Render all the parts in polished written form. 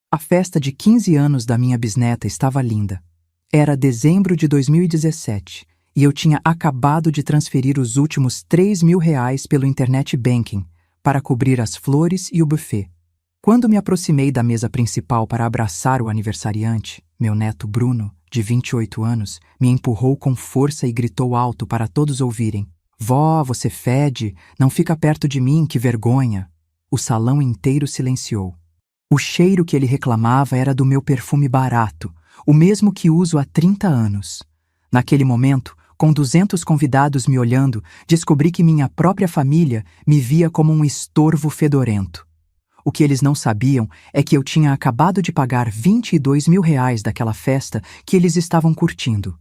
A festa de 15 anos da minha bisneta estava linda. Era dezembro de 2017 e eu tinha acabado de transferir os últimos R$ 3.000 pelo internet banking para cobrir as flores e o buffet. Quando me aproximei da mesa principal para abraçar o aniversariante, meu neto Bruno, de 28 anos, me empurrou com força e gritou alto para todos ouvirem: "Vó, você fede, não fica perto de mim, que vergonha!" O salão inteiro silenciou. O cheiro que ele reclamava era do meu perfume barato, o mesmo que uso há 30 anos. Naquele momento, com 200 convidados me olhando, descobri que minha própria família me via como um estorvo fedorento. O que eles não sabiam é que eu tinha acabado de pagar R$ 22.000 daquela festa que eles estavam curtindo.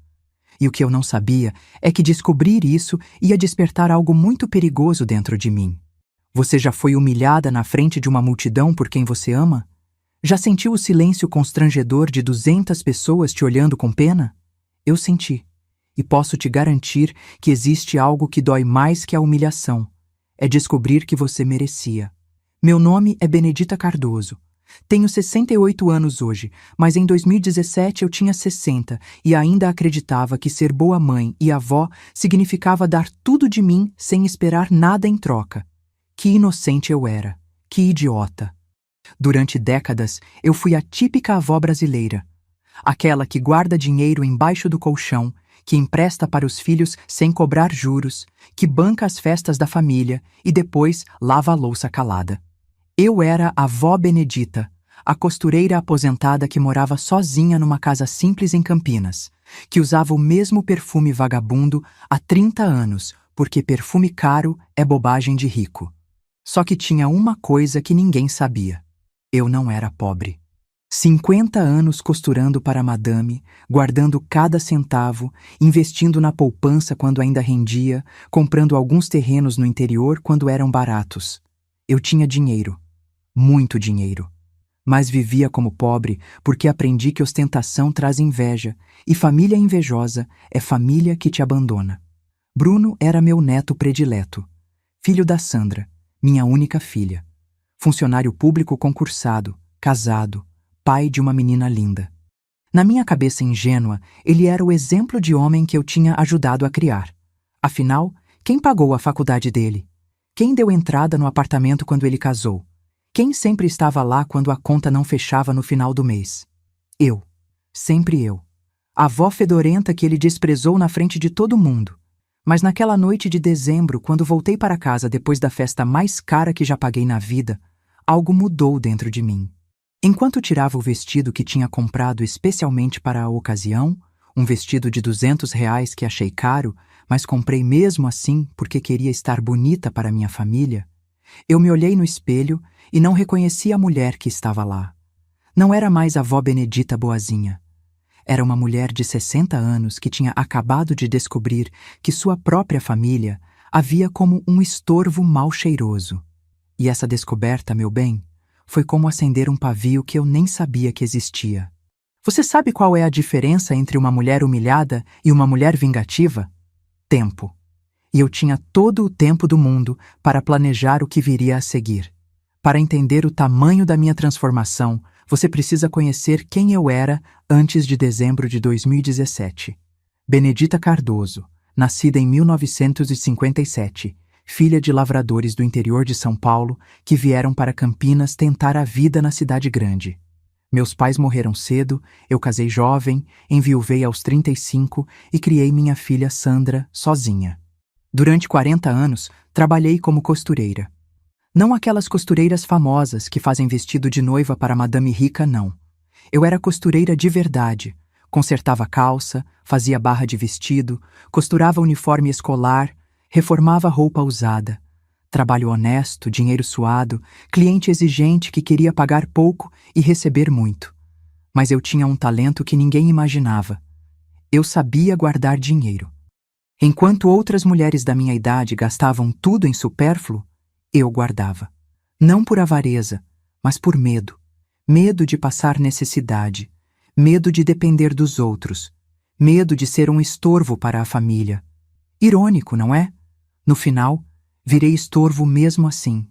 E o que eu não sabia é que descobrir isso ia despertar algo muito perigoso dentro de mim. Você já foi humilhada na frente de uma multidão por quem você ama? Já sentiu o silêncio constrangedor de 200 pessoas te olhando com pena? Eu senti. E posso te garantir que existe algo que dói mais que a humilhação. É descobrir que você merecia. Meu nome é Benedita Cardoso. Tenho 68 anos hoje, mas em 2017 eu tinha 60 e ainda acreditava que ser boa mãe e avó significava dar tudo de mim sem esperar nada em troca. Que inocente eu era. Que idiota. Durante décadas, eu fui a típica avó brasileira. Aquela que guarda dinheiro embaixo do colchão, que empresta para os filhos sem cobrar juros, que banca as festas da família e depois lava a louça calada. Eu era a vó Benedita, a costureira aposentada que morava sozinha numa casa simples em Campinas, que usava o mesmo perfume vagabundo há 30 anos, porque perfume caro é bobagem de rico. Só que tinha uma coisa que ninguém sabia. Eu não era pobre. 50 anos costurando para a madame, guardando cada centavo, investindo na poupança quando ainda rendia, comprando alguns terrenos no interior quando eram baratos. Eu tinha dinheiro. Muito dinheiro. Mas vivia como pobre porque aprendi que ostentação traz inveja e família invejosa é família que te abandona. Bruno era meu neto predileto, filho da Sandra, minha única filha. Funcionário público concursado, casado, pai de uma menina linda. Na minha cabeça ingênua, ele era o exemplo de homem que eu tinha ajudado a criar. Afinal, quem pagou a faculdade dele? Quem deu entrada no apartamento quando ele casou? Quem sempre estava lá quando a conta não fechava no final do mês? Eu. Sempre eu. A avó fedorenta que ele desprezou na frente de todo mundo. Mas naquela noite de dezembro, quando voltei para casa depois da festa mais cara que já paguei na vida, algo mudou dentro de mim. Enquanto tirava o vestido que tinha comprado especialmente para a ocasião, um vestido de R$ 200 que achei caro, mas comprei mesmo assim porque queria estar bonita para minha família, eu me olhei no espelho e não reconheci a mulher que estava lá. Não era mais a vó Benedita boazinha. Era uma mulher de 60 anos que tinha acabado de descobrir que sua própria família a via como um estorvo mal cheiroso. E essa descoberta, meu bem, foi como acender um pavio que eu nem sabia que existia. Você sabe qual é a diferença entre uma mulher humilhada e uma mulher vingativa? Tempo. E eu tinha todo o tempo do mundo para planejar o que viria a seguir. Para entender o tamanho da minha transformação, você precisa conhecer quem eu era antes de dezembro de 2017. Benedita Cardoso, nascida em 1957, filha de lavradores do interior de São Paulo que vieram para Campinas tentar a vida na cidade grande. Meus pais morreram cedo, eu casei jovem, enviuvei aos 35 e criei minha filha Sandra sozinha. Durante 40 anos, trabalhei como costureira. Não aquelas costureiras famosas que fazem vestido de noiva para madame rica, não. Eu era costureira de verdade. Consertava calça, fazia barra de vestido, costurava uniforme escolar, reformava roupa usada. Trabalho honesto, dinheiro suado, cliente exigente que queria pagar pouco e receber muito. Mas eu tinha um talento que ninguém imaginava. Eu sabia guardar dinheiro. Enquanto outras mulheres da minha idade gastavam tudo em supérfluo, eu guardava. Não por avareza, mas por medo. Medo de passar necessidade. Medo de depender dos outros. Medo de ser um estorvo para a família. Irônico, não é? No final, virei estorvo mesmo assim.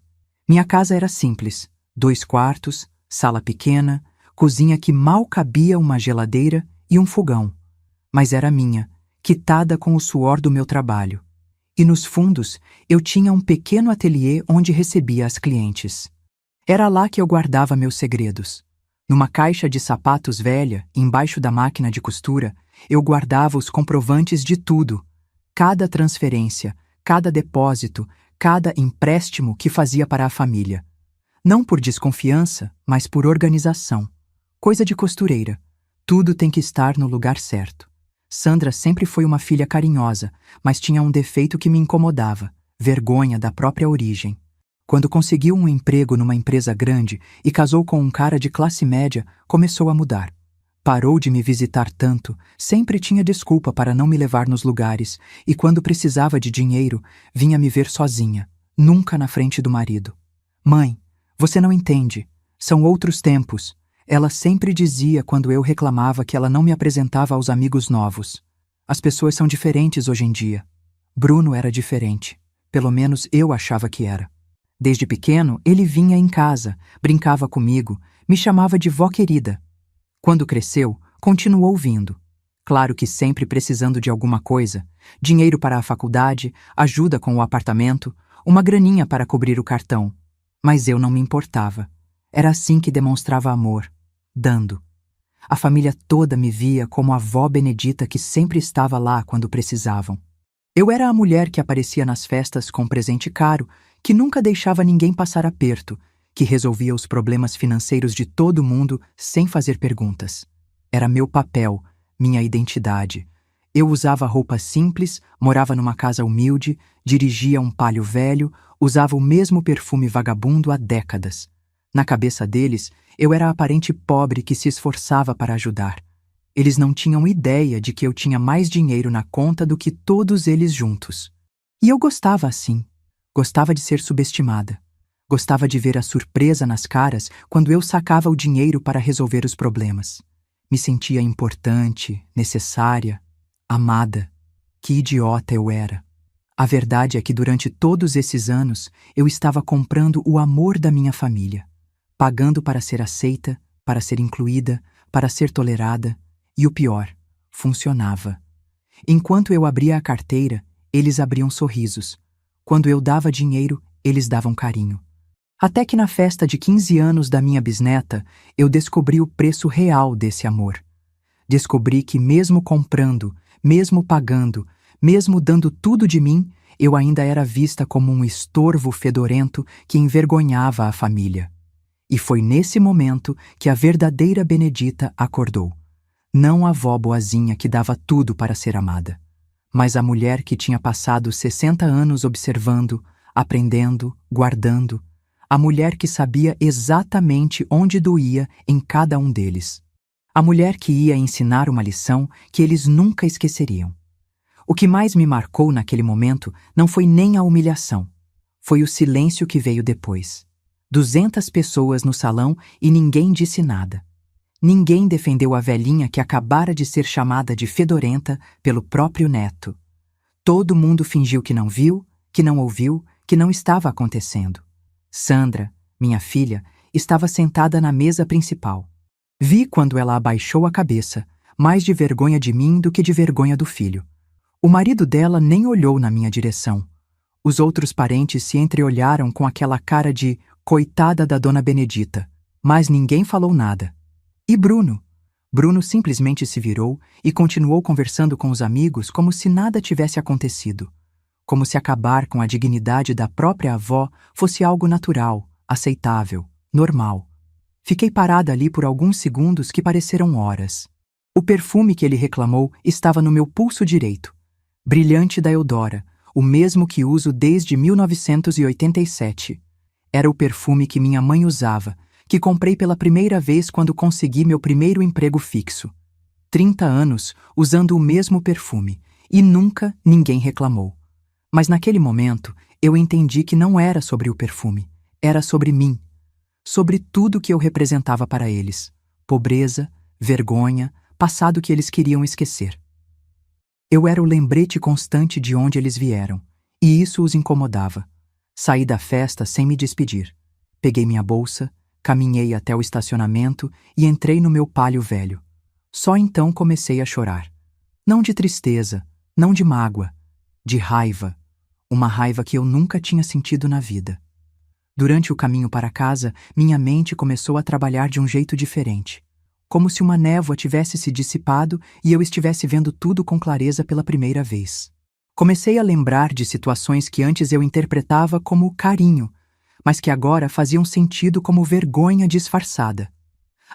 Minha casa era simples. 2 quartos, sala pequena, cozinha que mal cabia uma geladeira e um fogão, mas era minha, quitada com o suor do meu trabalho. E nos fundos eu tinha um pequeno ateliê onde recebia as clientes. Era lá que eu guardava meus segredos. Numa caixa de sapatos velha, embaixo da máquina de costura, eu guardava os comprovantes de tudo, cada transferência, cada depósito, cada empréstimo que fazia para a família. Não por desconfiança, mas por organização. Coisa de costureira. Tudo tem que estar no lugar certo. Sandra sempre foi uma filha carinhosa, mas tinha um defeito que me incomodava: vergonha da própria origem. Quando conseguiu um emprego numa empresa grande e casou com um cara de classe média, começou a mudar. Parou de me visitar tanto, sempre tinha desculpa para não me levar nos lugares, e quando precisava de dinheiro, vinha me ver sozinha, nunca na frente do marido. Mãe, você não entende. São outros tempos. Ela sempre dizia quando eu reclamava que ela não me apresentava aos amigos novos. As pessoas são diferentes hoje em dia. Bruno era diferente. Pelo menos eu achava que era. Desde pequeno, ele vinha em casa, brincava comigo, me chamava de vó querida. Quando cresceu, continuou vindo. Claro que sempre precisando de alguma coisa: dinheiro para a faculdade, ajuda com o apartamento, uma graninha para cobrir o cartão. Mas eu não me importava. Era assim que demonstrava amor, dando. A família toda me via como a vó Benedita que sempre estava lá quando precisavam. Eu era a mulher que aparecia nas festas com presente caro, que nunca deixava ninguém passar aperto, que resolvia os problemas financeiros de todo mundo sem fazer perguntas. Era meu papel, minha identidade. Eu usava roupa simples, morava numa casa humilde, dirigia um Palio velho, usava o mesmo perfume vagabundo há décadas. Na cabeça deles, eu era a parente pobre que se esforçava para ajudar. Eles não tinham ideia de que eu tinha mais dinheiro na conta do que todos eles juntos. E eu gostava assim. Gostava de ser subestimada. Gostava de ver a surpresa nas caras quando eu sacava o dinheiro para resolver os problemas. Me sentia importante, necessária, amada. Que idiota eu era. A verdade é que durante todos esses anos eu estava comprando o amor da minha família, pagando para ser aceita, para ser incluída, para ser tolerada, e o pior, funcionava. Enquanto eu abria a carteira, eles abriam sorrisos. Quando eu dava dinheiro, eles davam carinho. Até que na festa de 15 anos da minha bisneta, eu descobri o preço real desse amor. Descobri que mesmo comprando, mesmo pagando, mesmo dando tudo de mim, eu ainda era vista como um estorvo fedorento que envergonhava a família. E foi nesse momento que a verdadeira Benedita acordou. Não a vó boazinha que dava tudo para ser amada, mas a mulher que tinha passado 60 anos observando, aprendendo, guardando, a mulher que sabia exatamente onde doía em cada um deles. A mulher que ia ensinar uma lição que eles nunca esqueceriam. O que mais me marcou naquele momento não foi nem a humilhação. Foi o silêncio que veio depois. 200 pessoas no salão e ninguém disse nada. Ninguém defendeu a velhinha que acabara de ser chamada de fedorenta pelo próprio neto. Todo mundo fingiu que não viu, que não ouviu, que não estava acontecendo. Sandra, minha filha, estava sentada na mesa principal. Vi quando ela abaixou a cabeça, mais de vergonha de mim do que de vergonha do filho. O marido dela nem olhou na minha direção. Os outros parentes se entreolharam com aquela cara de coitada da dona Benedita, mas ninguém falou nada. E Bruno? Bruno simplesmente se virou e continuou conversando com os amigos como se nada tivesse acontecido. Como se acabar com a dignidade da própria avó fosse algo natural, aceitável, normal. Fiquei parada ali por alguns segundos que pareceram horas. O perfume que ele reclamou estava no meu pulso direito. Brilhante da Eudora, o mesmo que uso desde 1987. Era o perfume que minha mãe usava, que comprei pela primeira vez quando consegui meu primeiro emprego fixo. 30 anos usando o mesmo perfume, e nunca ninguém reclamou. Mas naquele momento, eu entendi que não era sobre o perfume, era sobre mim. Sobre tudo que eu representava para eles. Pobreza, vergonha, passado que eles queriam esquecer. Eu era o lembrete constante de onde eles vieram, e isso os incomodava. Saí da festa sem me despedir. Peguei minha bolsa, Caminhei até o estacionamento e entrei no meu Palio velho. Só então comecei a chorar. Não de tristeza, não de mágoa, de raiva. Uma raiva que eu nunca tinha sentido na vida. Durante o caminho para casa, minha mente começou a trabalhar de um jeito diferente. Como se uma névoa tivesse se dissipado e eu estivesse vendo tudo com clareza pela primeira vez. Comecei a lembrar de situações que antes eu interpretava como carinho, mas que agora faziam sentido como vergonha disfarçada.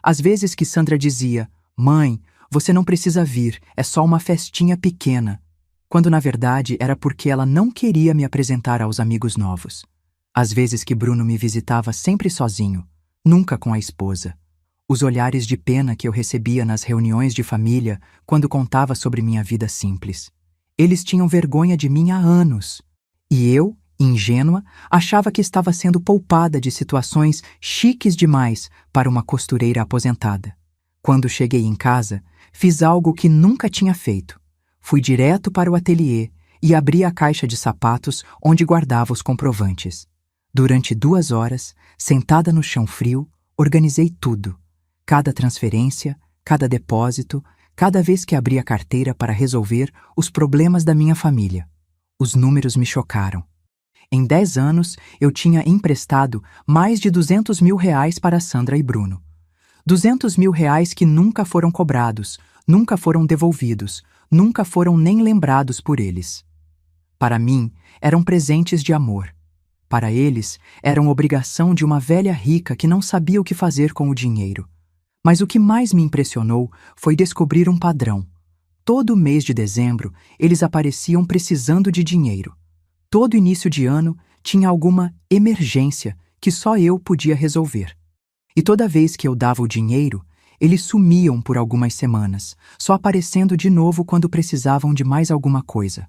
Às vezes que Sandra dizia: "Mãe, você não precisa vir, é só uma festinha pequena", quando na verdade era porque ela não queria me apresentar aos amigos novos. Às vezes que Bruno me visitava sempre sozinho, nunca com a esposa. Os olhares de pena que eu recebia nas reuniões de família quando contava sobre minha vida simples. Eles tinham vergonha de mim há anos. E eu, ingênua, achava que estava sendo poupada de situações chiques demais para uma costureira aposentada. Quando cheguei em casa, fiz algo que nunca tinha feito. Fui direto para o ateliê e abri a caixa de sapatos onde guardava os comprovantes. Durante 2 horas, sentada no chão frio, organizei tudo. Cada transferência, cada depósito, cada vez que abri a carteira para resolver os problemas da minha família. Os números me chocaram. Em 10 anos, eu tinha emprestado mais de R$200 mil para Sandra e Bruno. R$200 mil que nunca foram cobrados, nunca foram devolvidos, nunca foram nem lembrados por eles. Para mim, eram presentes de amor. Para eles, eram obrigação de uma velha rica que não sabia o que fazer com o dinheiro. Mas o que mais me impressionou foi descobrir um padrão. Todo mês de dezembro, eles apareciam precisando de dinheiro. Todo início de ano tinha alguma emergência que só eu podia resolver. E toda vez que eu dava o dinheiro, eles sumiam por algumas semanas, só aparecendo de novo quando precisavam de mais alguma coisa.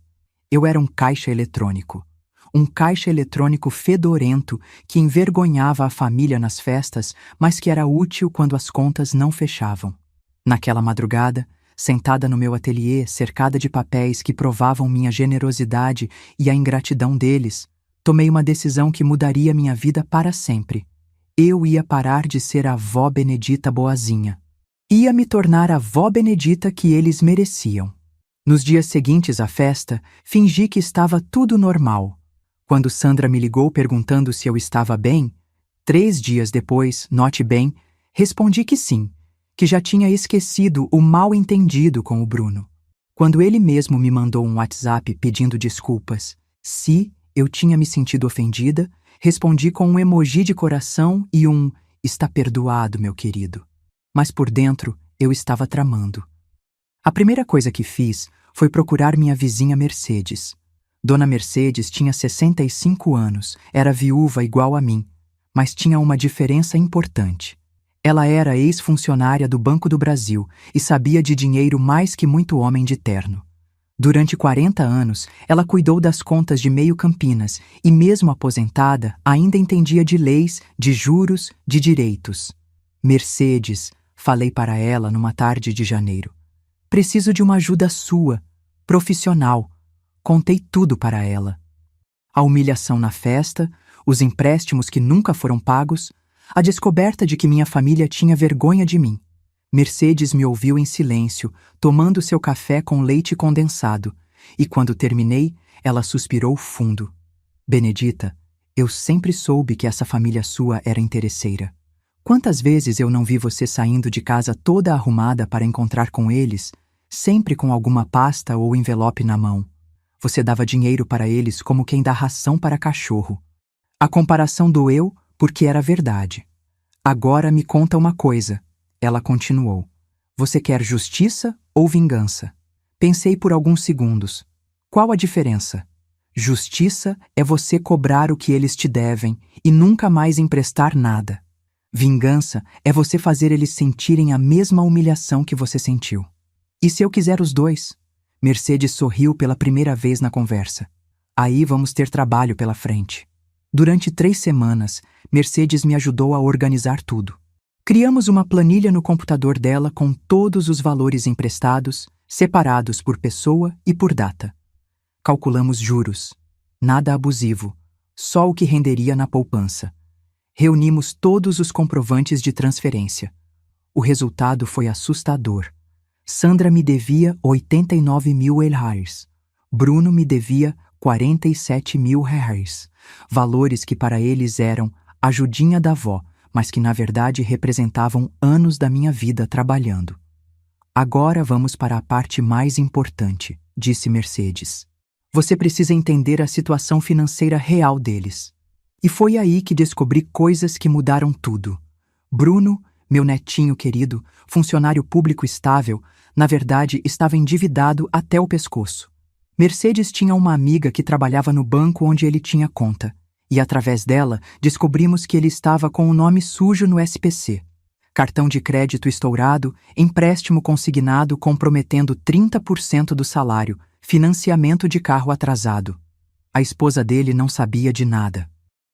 Eu era um caixa eletrônico. Um caixa eletrônico fedorento que envergonhava a família nas festas, mas que era útil quando as contas não fechavam. Naquela madrugada, sentada no meu ateliê, cercada de papéis que provavam minha generosidade e a ingratidão deles, tomei uma decisão que mudaria minha vida para sempre. Eu ia parar de ser a vó Benedita boazinha. Ia me tornar a vó Benedita que eles mereciam. Nos dias seguintes à festa, fingi que estava tudo normal. Quando Sandra me ligou perguntando se eu estava bem, 3 dias depois, note bem, respondi que sim, que já tinha esquecido o mal-entendido com o Bruno. Quando ele mesmo me mandou um WhatsApp pedindo desculpas, se eu tinha me sentido ofendida, respondi com um emoji de coração e um "está perdoado, meu querido". Mas por dentro, eu estava tramando. A primeira coisa que fiz foi procurar minha vizinha Mercedes. Dona Mercedes tinha 65 anos, era viúva igual a mim, mas tinha uma diferença importante. Ela era ex-funcionária do Banco do Brasil e sabia de dinheiro mais que muito homem de terno. Durante 40 anos, ela cuidou das contas de meio Campinas e, mesmo aposentada, ainda entendia de leis, de juros, de direitos. Mercedes, falei para ela numa tarde de janeiro. Preciso de uma ajuda sua, profissional. Contei tudo para ela. A humilhação na festa, os empréstimos que nunca foram pagos, a descoberta de que minha família tinha vergonha de mim. Mercedes me ouviu em silêncio, tomando seu café com leite condensado, e quando terminei, ela suspirou fundo. Benedita, eu sempre soube que essa família sua era interesseira. Quantas vezes eu não vi você saindo de casa toda arrumada para encontrar com eles, sempre com alguma pasta ou envelope na mão. Você dava dinheiro para eles como quem dá ração para cachorro. A comparação doeu porque era verdade. Agora me conta uma coisa, ela continuou. Você quer justiça ou vingança? Pensei por alguns segundos. Qual a diferença? Justiça é você cobrar o que eles te devem e nunca mais emprestar nada. Vingança é você fazer eles sentirem a mesma humilhação que você sentiu. E se eu quiser os dois? Mercedes sorriu pela primeira vez na conversa. Aí vamos ter trabalho pela frente. Durante 3 semanas, Mercedes me ajudou a organizar tudo. Criamos uma planilha no computador dela com todos os valores emprestados, separados por pessoa e por data. Calculamos juros. Nada abusivo, só o que renderia na poupança. Reunimos todos os comprovantes de transferência. O resultado foi assustador. Sandra me devia 89 mil reais. Bruno me devia 47 mil reais. Valores que para eles eram ajudinha da avó, mas que na verdade representavam anos da minha vida trabalhando. Agora vamos para a parte mais importante, disse Mercedes. Você precisa entender a situação financeira real deles. E foi aí que descobri coisas que mudaram tudo. Bruno, meu netinho querido, funcionário público estável, na verdade estava endividado até o pescoço. Mercedes tinha uma amiga que trabalhava no banco onde ele tinha conta, e através dela descobrimos que ele estava com o nome sujo no SPC. Cartão de crédito estourado, empréstimo consignado comprometendo 30% do salário, financiamento de carro atrasado. A esposa dele não sabia de nada.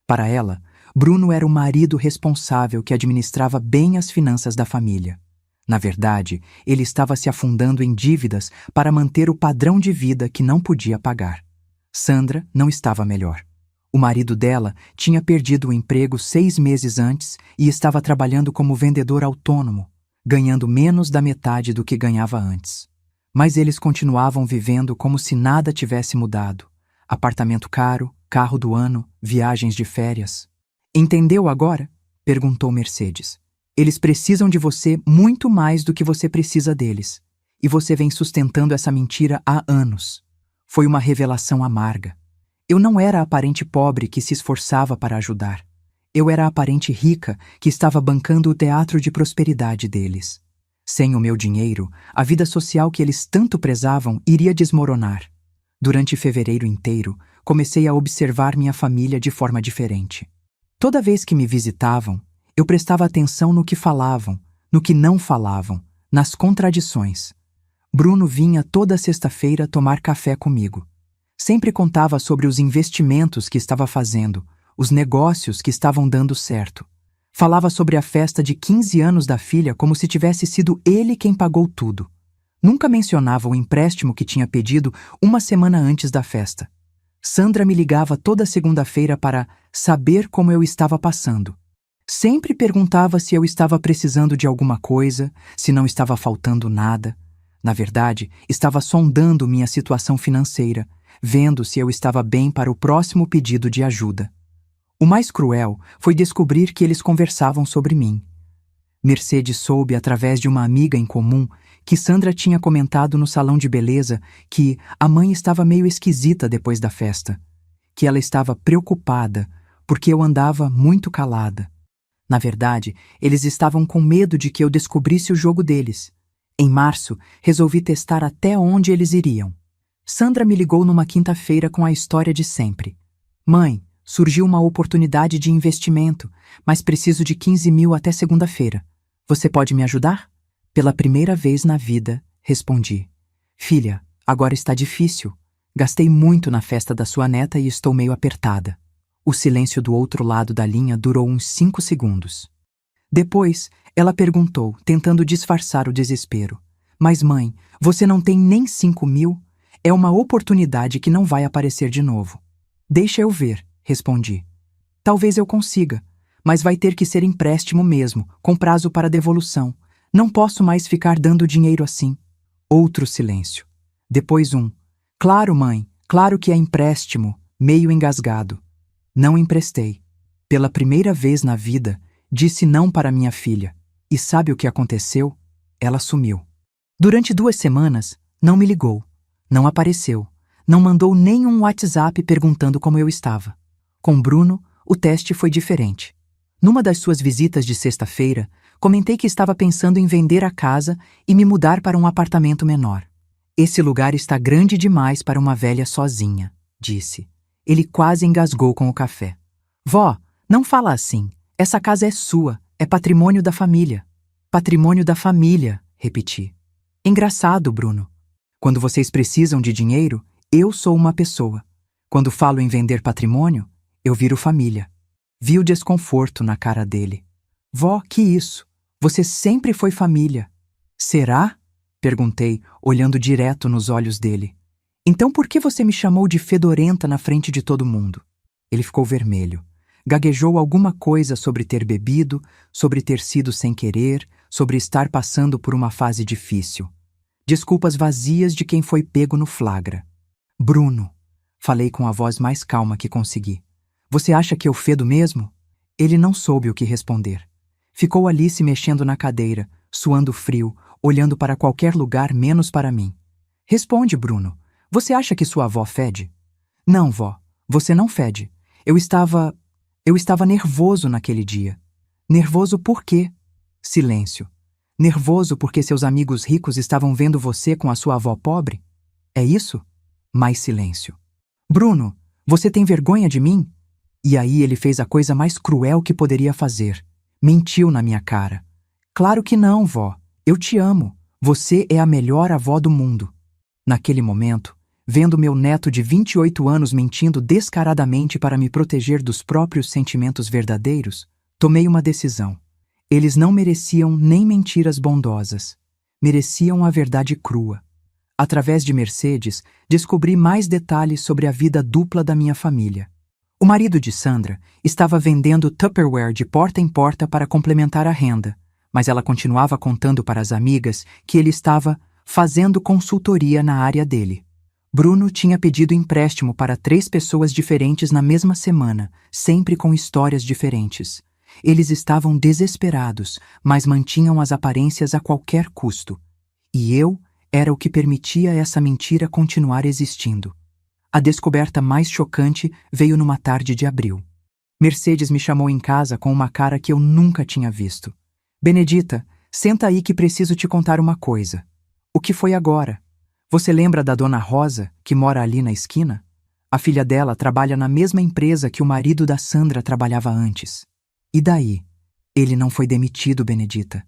Para ela, Bruno era o marido responsável que administrava bem as finanças da família. Na verdade, ele estava se afundando em dívidas para manter o padrão de vida que não podia pagar. Sandra não estava melhor. O marido dela tinha perdido o emprego 6 meses antes e estava trabalhando como vendedor autônomo, ganhando menos da metade do que ganhava antes. Mas eles continuavam vivendo como se nada tivesse mudado. Apartamento caro, carro do ano, viagens de férias. Entendeu agora? Perguntou Mercedes. Eles precisam de você muito mais do que você precisa deles. E você vem sustentando essa mentira há anos. Foi uma revelação amarga. Eu não era a parente pobre que se esforçava para ajudar. Eu era a parente rica que estava bancando o teatro de prosperidade deles. Sem o meu dinheiro, a vida social que eles tanto prezavam iria desmoronar. Durante fevereiro inteiro, comecei a observar minha família de forma diferente. Toda vez que me visitavam, eu prestava atenção no que falavam, no que não falavam, nas contradições. Bruno vinha toda sexta-feira tomar café comigo. Sempre contava sobre os investimentos que estava fazendo, os negócios que estavam dando certo. Falava sobre a festa de 15 anos da filha como se tivesse sido ele quem pagou tudo. Nunca mencionava o empréstimo que tinha pedido uma semana antes da festa. Sandra me ligava toda segunda-feira para saber como eu estava passando. Sempre perguntava se eu estava precisando de alguma coisa, se não estava faltando nada. Na verdade, estava sondando minha situação financeira, vendo se eu estava bem para o próximo pedido de ajuda. O mais cruel foi descobrir que eles conversavam sobre mim. Mercedes soube através de uma amiga em comum que Sandra tinha comentado no salão de beleza que a mãe estava meio esquisita depois da festa, que ela estava preocupada porque eu andava muito calada. Na verdade, eles estavam com medo de que eu descobrisse o jogo deles. Em março, resolvi testar até onde eles iriam. Sandra me ligou numa quinta-feira com a história de sempre. Mãe, surgiu uma oportunidade de investimento, mas preciso de 15 mil até segunda-feira. Você pode me ajudar? Pela primeira vez na vida, respondi. Filha, agora está difícil. Gastei muito na festa da sua neta e estou meio apertada. O silêncio do outro lado da linha durou uns 5 segundos. Depois, ela perguntou, tentando disfarçar o desespero. Mas mãe, você não tem nem 5 mil? É uma oportunidade que não vai aparecer de novo. Deixa eu ver, respondi. Talvez eu consiga, mas vai ter que ser empréstimo mesmo, com prazo para devolução. Não posso mais ficar dando dinheiro assim. Outro silêncio. Depois Claro, mãe, claro que é empréstimo, meio engasgado. Não emprestei. Pela primeira vez na vida, disse não para minha filha. E sabe o que aconteceu? Ela sumiu. Durante 2 semanas, não me ligou. Não apareceu. Não mandou nem um WhatsApp perguntando como eu estava. Com Bruno, o teste foi diferente. Numa das suas visitas de sexta-feira, comentei que estava pensando em vender a casa e me mudar para um apartamento menor. Esse lugar está grande demais para uma velha sozinha, disse. Ele quase engasgou com o café. Vó, não fala assim. Essa casa é sua, é patrimônio da família. Patrimônio da família, repeti. Engraçado, Bruno. Quando vocês precisam de dinheiro, eu sou uma pessoa. Quando falo em vender patrimônio, eu viro família. Vi o desconforto na cara dele. Vó, que isso? Você sempre foi família. Será? Perguntei, olhando direto nos olhos dele. Então por que você me chamou de fedorenta na frente de todo mundo? Ele ficou vermelho. Gaguejou alguma coisa sobre ter bebido, sobre ter sido sem querer, sobre estar passando por uma fase difícil. Desculpas vazias de quem foi pego no flagra. Bruno, falei com a voz mais calma que consegui. Você acha que eu fedo mesmo? Ele não soube o que responder. Ficou ali se mexendo na cadeira, suando frio, olhando para qualquer lugar menos para mim. Responde, Bruno. Você acha que sua avó fede? Não, vó. Você não fede. Eu estava nervoso naquele dia. Nervoso por quê? Silêncio. Nervoso porque seus amigos ricos estavam vendo você com a sua avó pobre? É isso? Mais silêncio. Bruno, você tem vergonha de mim? E aí ele fez a coisa mais cruel que poderia fazer. Mentiu na minha cara. Claro que não, vó. Eu te amo. Você é a melhor avó do mundo. Naquele momento, vendo meu neto de 28 anos mentindo descaradamente para me proteger dos próprios sentimentos verdadeiros, tomei uma decisão. Eles não mereciam nem mentiras bondosas. Mereciam a verdade crua. Através de Mercedes, descobri mais detalhes sobre a vida dupla da minha família. O marido de Sandra estava vendendo Tupperware de porta em porta para complementar a renda, mas ela continuava contando para as amigas que ele estava fazendo consultoria na área dele. Bruno tinha pedido empréstimo para 3 pessoas diferentes na mesma semana, sempre com histórias diferentes. Eles estavam desesperados, mas mantinham as aparências a qualquer custo. E eu era o que permitia essa mentira continuar existindo. A descoberta mais chocante veio numa tarde de abril. Mercedes me chamou em casa com uma cara que eu nunca tinha visto. Benedita, senta aí que preciso te contar uma coisa. O que foi agora? Você lembra da dona Rosa, que mora ali na esquina? A filha dela trabalha na mesma empresa que o marido da Sandra trabalhava antes. E daí? Ele não foi demitido, Benedita.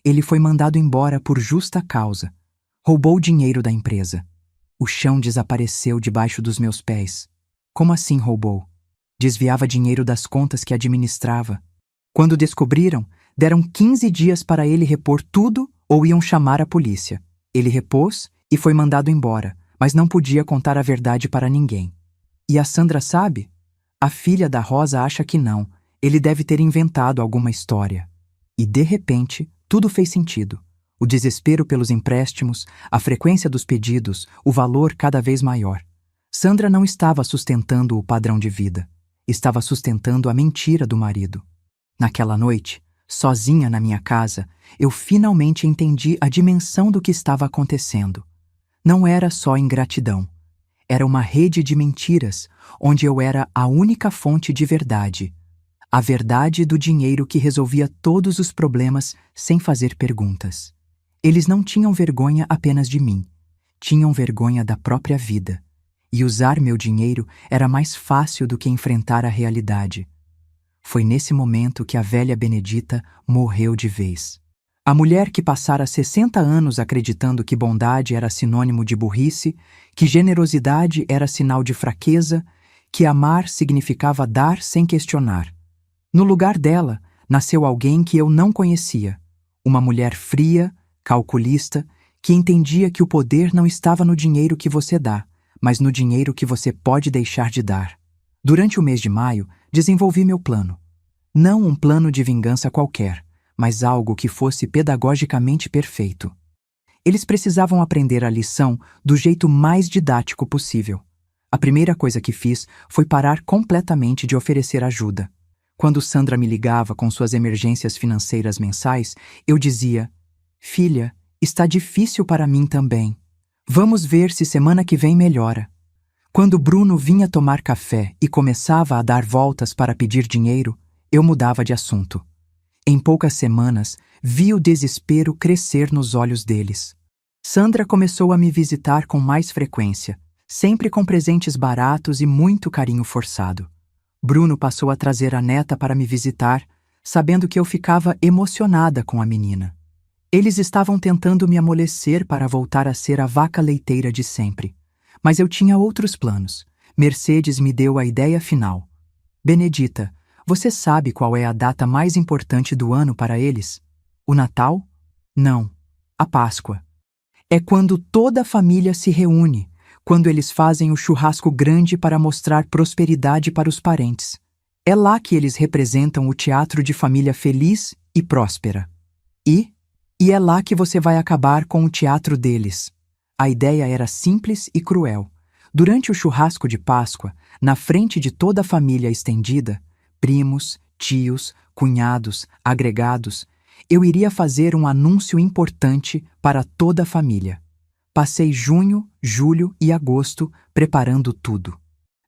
Ele foi mandado embora por justa causa. Roubou o dinheiro da empresa. O chão desapareceu debaixo dos meus pés. Como assim roubou? Desviava dinheiro das contas que administrava. Quando descobriram, deram 15 dias para ele repor tudo ou iam chamar a polícia. Ele repôs e foi mandado embora, mas não podia contar a verdade para ninguém. E a Sandra sabe? A filha da Rosa acha que não. Ele deve ter inventado alguma história. E, de repente, tudo fez sentido. O desespero pelos empréstimos, a frequência dos pedidos, o valor cada vez maior. Sandra não estava sustentando o padrão de vida. Estava sustentando a mentira do marido. Naquela noite, sozinha na minha casa, eu finalmente entendi a dimensão do que estava acontecendo. Não era só ingratidão. Era uma rede de mentiras, onde eu era a única fonte de verdade. A verdade do dinheiro que resolvia todos os problemas sem fazer perguntas. Eles não tinham vergonha apenas de mim. Tinham vergonha da própria vida. E usar meu dinheiro era mais fácil do que enfrentar a realidade. Foi nesse momento que a velha Benedita morreu de vez. A mulher que passara 60 anos acreditando que bondade era sinônimo de burrice, que generosidade era sinal de fraqueza, que amar significava dar sem questionar. No lugar dela, nasceu alguém que eu não conhecia. Uma mulher fria, calculista, que entendia que o poder não estava no dinheiro que você dá, mas no dinheiro que você pode deixar de dar. Durante o mês de maio, desenvolvi meu plano. Não um plano de vingança qualquer, mas algo que fosse pedagogicamente perfeito. Eles precisavam aprender a lição do jeito mais didático possível. A primeira coisa que fiz foi parar completamente de oferecer ajuda. Quando Sandra me ligava com suas emergências financeiras mensais, eu dizia: "Filha, está difícil para mim também. Vamos ver se semana que vem melhora." Quando Bruno vinha tomar café e começava a dar voltas para pedir dinheiro, eu mudava de assunto. Em poucas semanas, vi o desespero crescer nos olhos deles. Sandra começou a me visitar com mais frequência, sempre com presentes baratos e muito carinho forçado. Bruno passou a trazer a neta para me visitar, sabendo que eu ficava emocionada com a menina. Eles estavam tentando me amolecer para voltar a ser a vaca leiteira de sempre. Mas eu tinha outros planos. Mercedes me deu a ideia final. "Benedita, você sabe qual é a data mais importante do ano para eles? O Natal? Não, a Páscoa. É quando toda a família se reúne, quando eles fazem o churrasco grande para mostrar prosperidade para os parentes. É lá que eles representam o teatro de família feliz e próspera. E é lá que você vai acabar com o teatro deles. A ideia era simples e cruel. Durante o churrasco de Páscoa, na frente de toda a família estendida, primos, tios, cunhados, agregados, eu iria fazer um anúncio importante para toda a família. Passei junho, julho e agosto preparando tudo.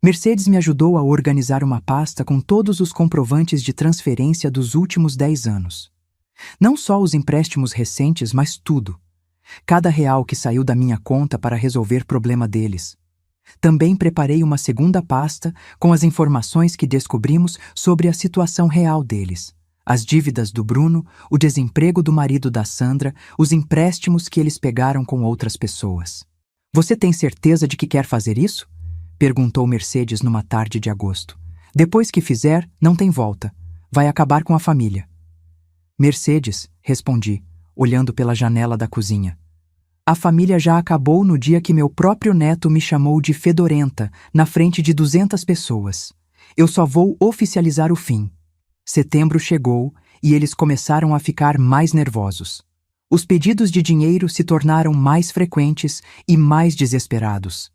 Mercedes me ajudou a organizar uma pasta com todos os comprovantes de transferência dos últimos 10 anos. Não só os empréstimos recentes, mas tudo. Cada real que saiu da minha conta para resolver problema deles. Também preparei uma segunda pasta com as informações que descobrimos sobre a situação real deles. As dívidas do Bruno, o desemprego do marido da Sandra, os empréstimos que eles pegaram com outras pessoas. Você tem certeza de que quer fazer isso? Perguntou Mercedes numa tarde de agosto. Depois que fizer, não tem volta. Vai acabar com a família. Mercedes, respondi, olhando pela janela da cozinha. A família já acabou no dia que meu próprio neto me chamou de fedorenta, na frente de 200 pessoas. Eu só vou oficializar o fim. Setembro chegou e eles começaram a ficar mais nervosos. Os pedidos de dinheiro se tornaram mais frequentes e mais desesperados.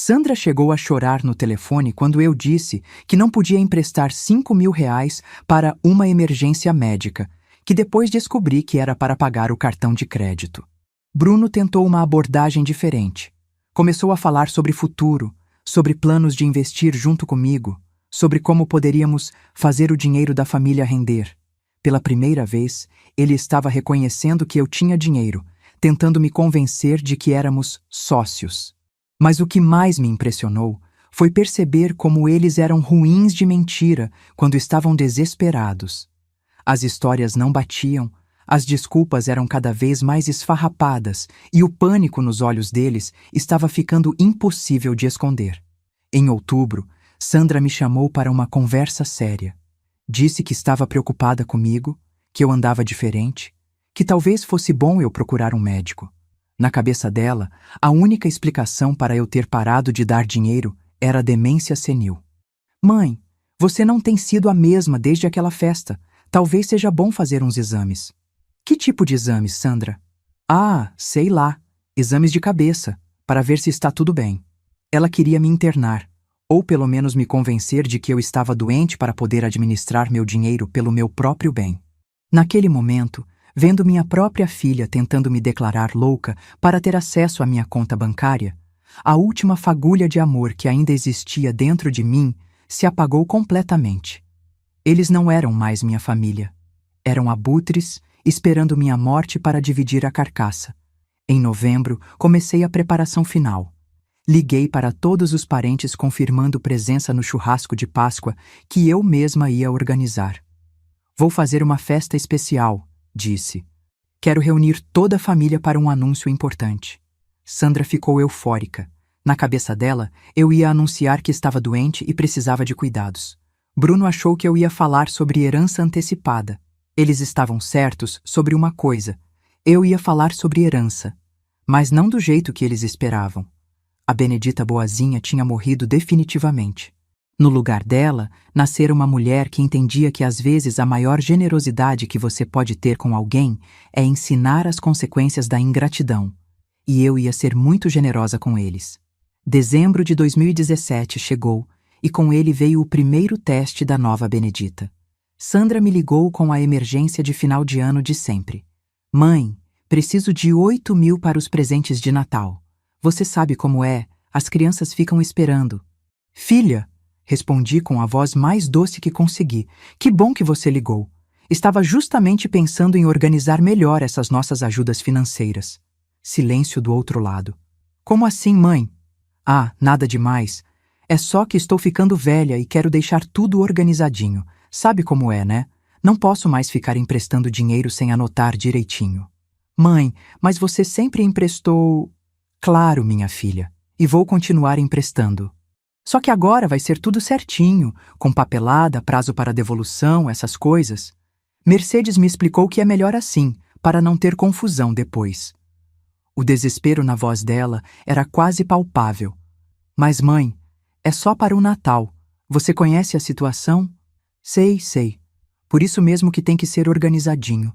Sandra chegou a chorar no telefone quando eu disse que não podia emprestar 5.000 reais para uma emergência médica, que depois descobri que era para pagar o cartão de crédito. Bruno tentou uma abordagem diferente. Começou a falar sobre futuro, sobre planos de investir junto comigo, sobre como poderíamos fazer o dinheiro da família render. Pela primeira vez, ele estava reconhecendo que eu tinha dinheiro, tentando me convencer de que éramos sócios. Mas o que mais me impressionou foi perceber como eles eram ruins de mentira quando estavam desesperados. As histórias não batiam, as desculpas eram cada vez mais esfarrapadas e o pânico nos olhos deles estava ficando impossível de esconder. Em outubro, Sandra me chamou para uma conversa séria. Disse que estava preocupada comigo, que eu andava diferente, que talvez fosse bom eu procurar um médico. Na cabeça dela, a única explicação para eu ter parado de dar dinheiro era a demência senil. Mãe, você não tem sido a mesma desde aquela festa. Talvez seja bom fazer uns exames. Que tipo de exames, Sandra? Ah, sei lá. Exames de cabeça, para ver se está tudo bem. Ela queria me internar, ou pelo menos me convencer de que eu estava doente para poder administrar meu dinheiro pelo meu próprio bem. Naquele momento, vendo minha própria filha tentando me declarar louca para ter acesso à minha conta bancária, a última fagulha de amor que ainda existia dentro de mim se apagou completamente. Eles não eram mais minha família. Eram abutres, esperando minha morte para dividir a carcaça. Em novembro, comecei a preparação final. Liguei para todos os parentes confirmando presença no churrasco de Páscoa que eu mesma ia organizar. Vou fazer uma festa especial, disse. Quero reunir toda a família para um anúncio importante. Sandra ficou eufórica. Na cabeça dela, eu ia anunciar que estava doente e precisava de cuidados. Bruno achou que eu ia falar sobre herança antecipada. Eles estavam certos sobre uma coisa. Eu ia falar sobre herança, mas não do jeito que eles esperavam. A Benedita Boazinha tinha morrido definitivamente. No lugar dela, nascera uma mulher que entendia que às vezes a maior generosidade que você pode ter com alguém é ensinar as consequências da ingratidão. E eu ia ser muito generosa com eles. Dezembro de 2017 chegou e com ele veio o primeiro teste da nova Benedita. Sandra me ligou com a emergência de final de ano de sempre. Mãe, preciso de 8.000 para os presentes de Natal. Você sabe como é, as crianças ficam esperando. Filha, respondi com a voz mais doce que consegui. Que bom que você ligou. Estava justamente pensando em organizar melhor essas nossas ajudas financeiras. Silêncio do outro lado. Como assim, mãe? Ah, nada demais. É só que estou ficando velha e quero deixar tudo organizadinho. Sabe como é, né? Não posso mais ficar emprestando dinheiro sem anotar direitinho. Mãe, mas você sempre emprestou... Claro, minha filha. E vou continuar emprestando. Só que agora vai ser tudo certinho, com papelada, prazo para devolução, essas coisas. Mercedes me explicou que é melhor assim, para não ter confusão depois. O desespero na voz dela era quase palpável. Mas, mãe, é só para o Natal. Você conhece a situação? Sei, sei. Por isso mesmo que tem que ser organizadinho.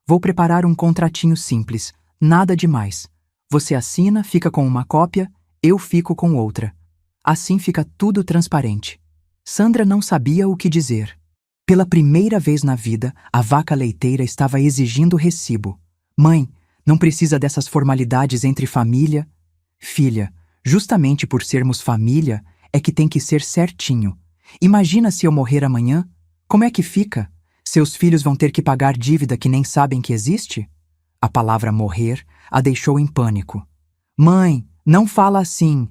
Vou preparar um contratinho simples, nada demais. Você assina, fica com uma cópia, eu fico com outra. Assim fica tudo transparente. Sandra não sabia o que dizer. Pela primeira vez na vida, a vaca leiteira estava exigindo recibo. Mãe, não precisa dessas formalidades entre família. Filha, justamente por sermos família, é que tem que ser certinho. Imagina se eu morrer amanhã? Como é que fica? Seus filhos vão ter que pagar dívida que nem sabem que existe? A palavra morrer a deixou em pânico. Mãe, não fala assim.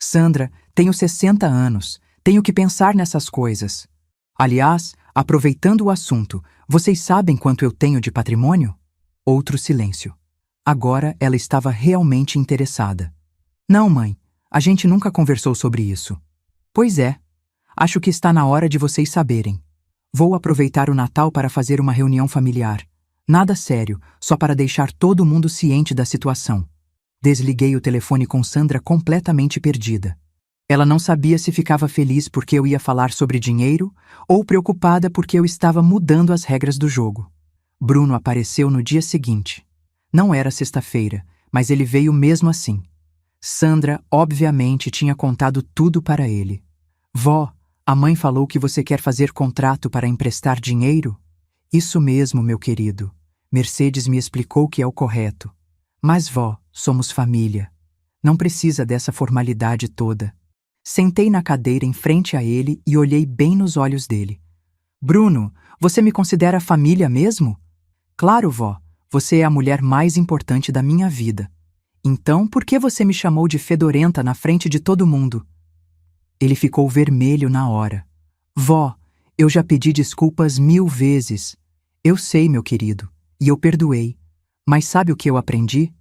Sandra, tenho 60 anos. Tenho que pensar nessas coisas. Aliás, aproveitando o assunto, vocês sabem quanto eu tenho de patrimônio? Outro silêncio. Agora ela estava realmente interessada. Não, mãe, a gente nunca conversou sobre isso. Pois é, acho que está na hora de vocês saberem. Vou aproveitar o Natal para fazer uma reunião familiar. Nada sério, só para deixar todo mundo ciente da situação. Desliguei o telefone com Sandra completamente perdida. Ela não sabia se ficava feliz porque eu ia falar sobre dinheiro ou preocupada porque eu estava mudando as regras do jogo. Bruno apareceu no dia seguinte. Não era sexta-feira, mas ele veio mesmo assim. Sandra, obviamente, tinha contado tudo para ele. Vó, a mãe falou que você quer fazer contrato para emprestar dinheiro? Isso mesmo, meu querido. Mercedes me explicou que é o correto. Mas, vó, somos família. Não precisa dessa formalidade toda. Sentei na cadeira em frente a ele e olhei bem nos olhos dele. Bruno, você me considera família mesmo? Claro, vó. Você é a mulher mais importante da minha vida. Então, por que você me chamou de fedorenta na frente de todo mundo? Ele ficou vermelho na hora. Vó, eu já pedi desculpas 1000 vezes. Eu sei, meu querido, e eu perdoei. Mas sabe o que eu aprendi?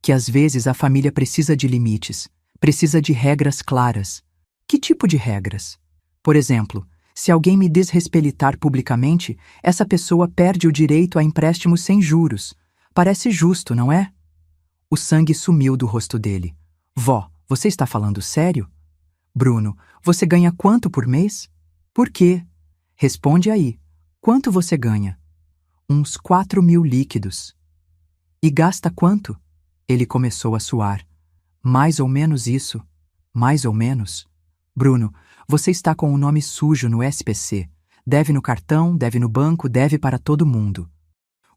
Que às vezes a família precisa de limites, precisa de regras claras. Que tipo de regras? Por exemplo, se alguém me desrespeitar publicamente, essa pessoa perde o direito a empréstimos sem juros. Parece justo, não é? O sangue sumiu do rosto dele. Vó, você está falando sério? Bruno, você ganha quanto por mês? Por quê? Responde aí. Quanto você ganha? Uns 4.000 líquidos. E gasta quanto? Ele começou a suar. Mais ou menos isso. Mais ou menos. Bruno, você está com o nome sujo no SPC. Deve no cartão, deve no banco, deve para todo mundo.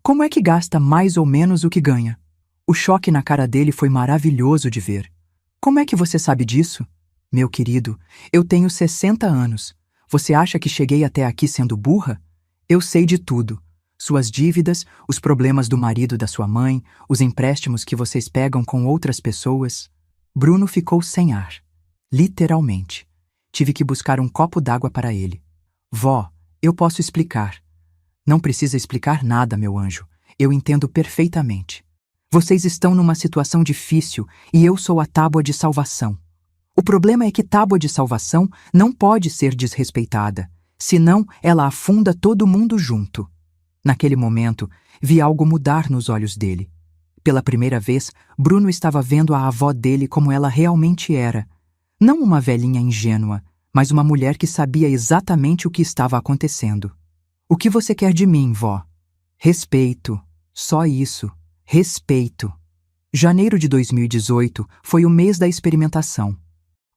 Como é que gasta mais ou menos o que ganha? O choque na cara dele foi maravilhoso de ver. Como é que você sabe disso? Meu querido, eu tenho 60 anos. Você acha que cheguei até aqui sendo burra? Eu sei de tudo. Suas dívidas, os problemas do marido da sua mãe, os empréstimos que vocês pegam com outras pessoas. Bruno ficou sem ar. Literalmente. Tive que buscar um copo d'água para ele. Vó, eu posso explicar. Não precisa explicar nada, meu anjo. Eu entendo perfeitamente. Vocês estão numa situação difícil e eu sou a tábua de salvação. O problema é que tábua de salvação não pode ser desrespeitada, senão ela afunda todo mundo junto. Naquele momento, vi algo mudar nos olhos dele. Pela primeira vez, Bruno estava vendo a avó dele como ela realmente era. Não uma velhinha ingênua, mas uma mulher que sabia exatamente o que estava acontecendo. O que você quer de mim, vó? Respeito. Só isso. Respeito. Janeiro de 2018 foi o mês da experimentação.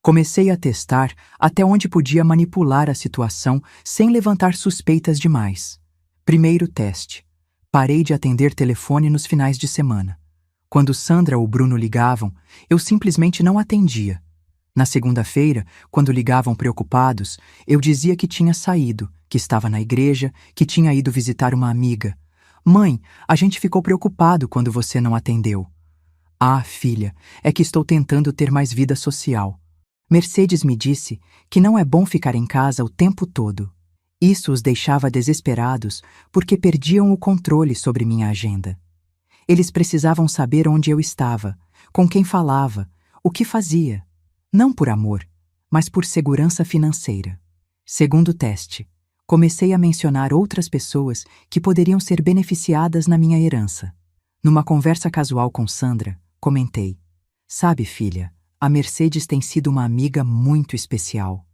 Comecei a testar até onde podia manipular a situação sem levantar suspeitas demais. Primeiro teste. Parei de atender telefone nos finais de semana. Quando Sandra ou Bruno ligavam, eu simplesmente não atendia. Na segunda-feira, quando ligavam preocupados, eu dizia que tinha saído, que estava na igreja, que tinha ido visitar uma amiga. Mãe, a gente ficou preocupado quando você não atendeu. Ah, filha, é que estou tentando ter mais vida social. Mercedes me disse que não é bom ficar em casa o tempo todo. Isso os deixava desesperados porque perdiam o controle sobre minha agenda. Eles precisavam saber onde eu estava, com quem falava, o que fazia. Não por amor, mas por segurança financeira. Segundo teste, comecei a mencionar outras pessoas que poderiam ser beneficiadas na minha herança. Numa conversa casual com Sandra, comentei: Sabe, filha, a Mercedes tem sido uma amiga muito especial.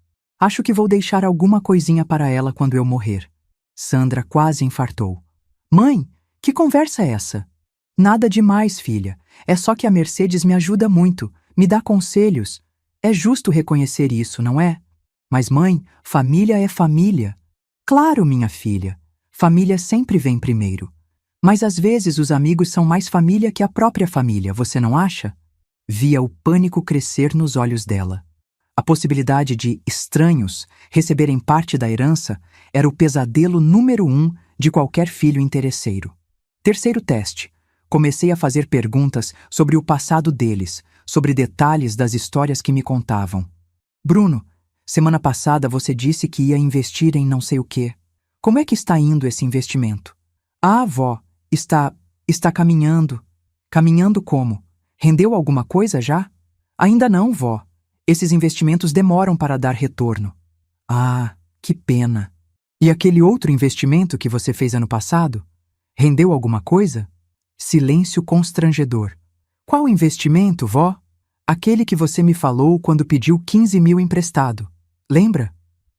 Acho que vou deixar alguma coisinha para ela quando eu morrer. Sandra quase infartou. Mãe, que conversa é essa? Nada demais, filha. É só que a Mercedes me ajuda muito, me dá conselhos. É justo reconhecer isso, não é? Mas, mãe, família é família. Claro, minha filha. Família sempre vem primeiro. Mas às vezes os amigos são mais família que a própria família, você não acha? Via o pânico crescer nos olhos dela. A possibilidade de estranhos receberem parte da herança era o pesadelo número 1 de qualquer filho interesseiro. Terceiro teste. Comecei a fazer perguntas sobre o passado deles, sobre detalhes das histórias que me contavam. Bruno, semana passada você disse que ia investir em não sei o quê. Como é que está indo esse investimento? Ah, vó, está caminhando. Caminhando como? Rendeu alguma coisa já? Ainda não, vó. Esses investimentos demoram para dar retorno. Ah, que pena. E aquele outro investimento que você fez ano passado? Rendeu alguma coisa? Silêncio constrangedor. Qual investimento, vó? Aquele que você me falou quando pediu 15 mil emprestado. Lembra?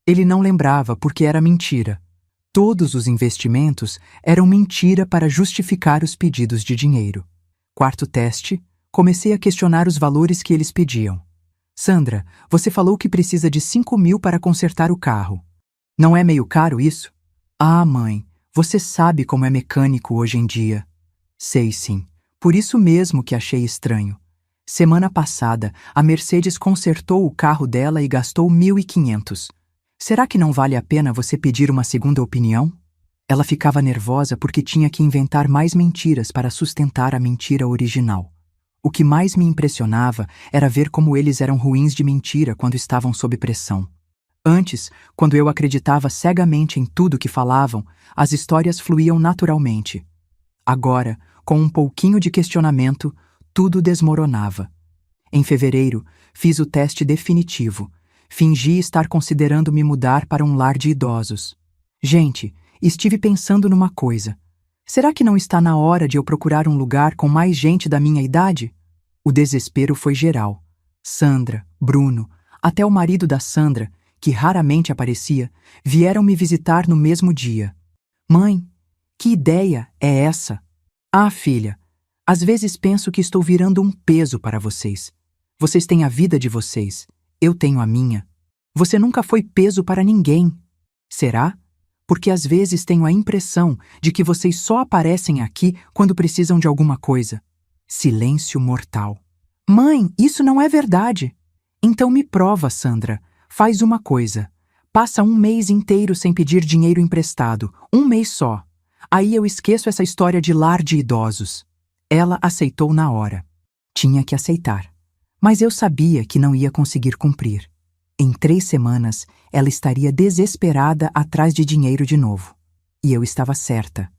Ele não lembrava porque era mentira. Todos os investimentos eram mentira para justificar os pedidos de dinheiro. Quarto teste, comecei a questionar os valores que eles pediam. Sandra, você falou que precisa de 5 mil para consertar o carro. Não é meio caro isso? Ah, mãe, você sabe como é mecânico hoje em dia. Sei sim, por isso mesmo que achei estranho. Semana passada, a Mercedes consertou o carro dela e gastou 1.500. Será que não vale a pena você pedir uma segunda opinião? Ela ficava nervosa porque tinha que inventar mais mentiras para sustentar a mentira original. O que mais me impressionava era ver como eles eram ruins de mentira quando estavam sob pressão. Antes, quando eu acreditava cegamente em tudo que falavam, as histórias fluíam naturalmente. Agora, com um pouquinho de questionamento, tudo desmoronava. Em fevereiro, fiz o teste definitivo. Fingi estar considerando me mudar para um lar de idosos. Gente, estive pensando numa coisa. Será que não está na hora de eu procurar um lugar com mais gente da minha idade? O desespero foi geral. Sandra, Bruno, até o marido da Sandra, que raramente aparecia, vieram me visitar no mesmo dia. Mãe, que ideia é essa? Ah, filha, às vezes penso que estou virando um peso para vocês. Vocês têm a vida de vocês, eu tenho a minha. Você nunca foi peso para ninguém. Será? Porque às vezes tenho a impressão de que vocês só aparecem aqui quando precisam de alguma coisa. Silêncio mortal. Mãe, isso não é verdade. Então me prova, Sandra. Faz uma coisa. Passa um mês inteiro sem pedir dinheiro emprestado. Um mês só. Aí eu esqueço essa história de lar de idosos. Ela aceitou na hora. Tinha que aceitar. Mas eu sabia que não ia conseguir cumprir. Em 3 semanas, ela estaria desesperada atrás de dinheiro de novo. E eu estava certa.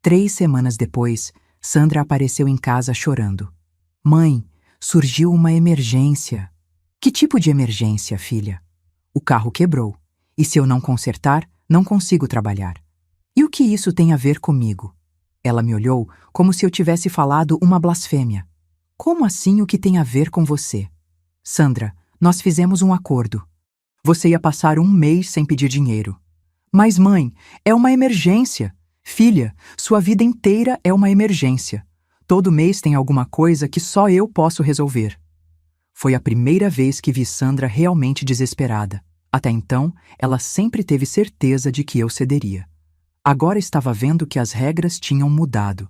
3 semanas depois, Sandra apareceu em casa chorando. Mãe, surgiu uma emergência. Que tipo de emergência, filha? O carro quebrou. E se eu não consertar, não consigo trabalhar. E o que isso tem a ver comigo? Ela me olhou como se eu tivesse falado uma blasfêmia. Como assim o que tem a ver com você? Sandra, nós fizemos um acordo. Você ia passar um mês sem pedir dinheiro. Mas, mãe, é uma emergência. Filha, sua vida inteira é uma emergência. Todo mês tem alguma coisa que só eu posso resolver. Foi a primeira vez que vi Sandra realmente desesperada. Até então, ela sempre teve certeza de que eu cederia. Agora estava vendo que as regras tinham mudado.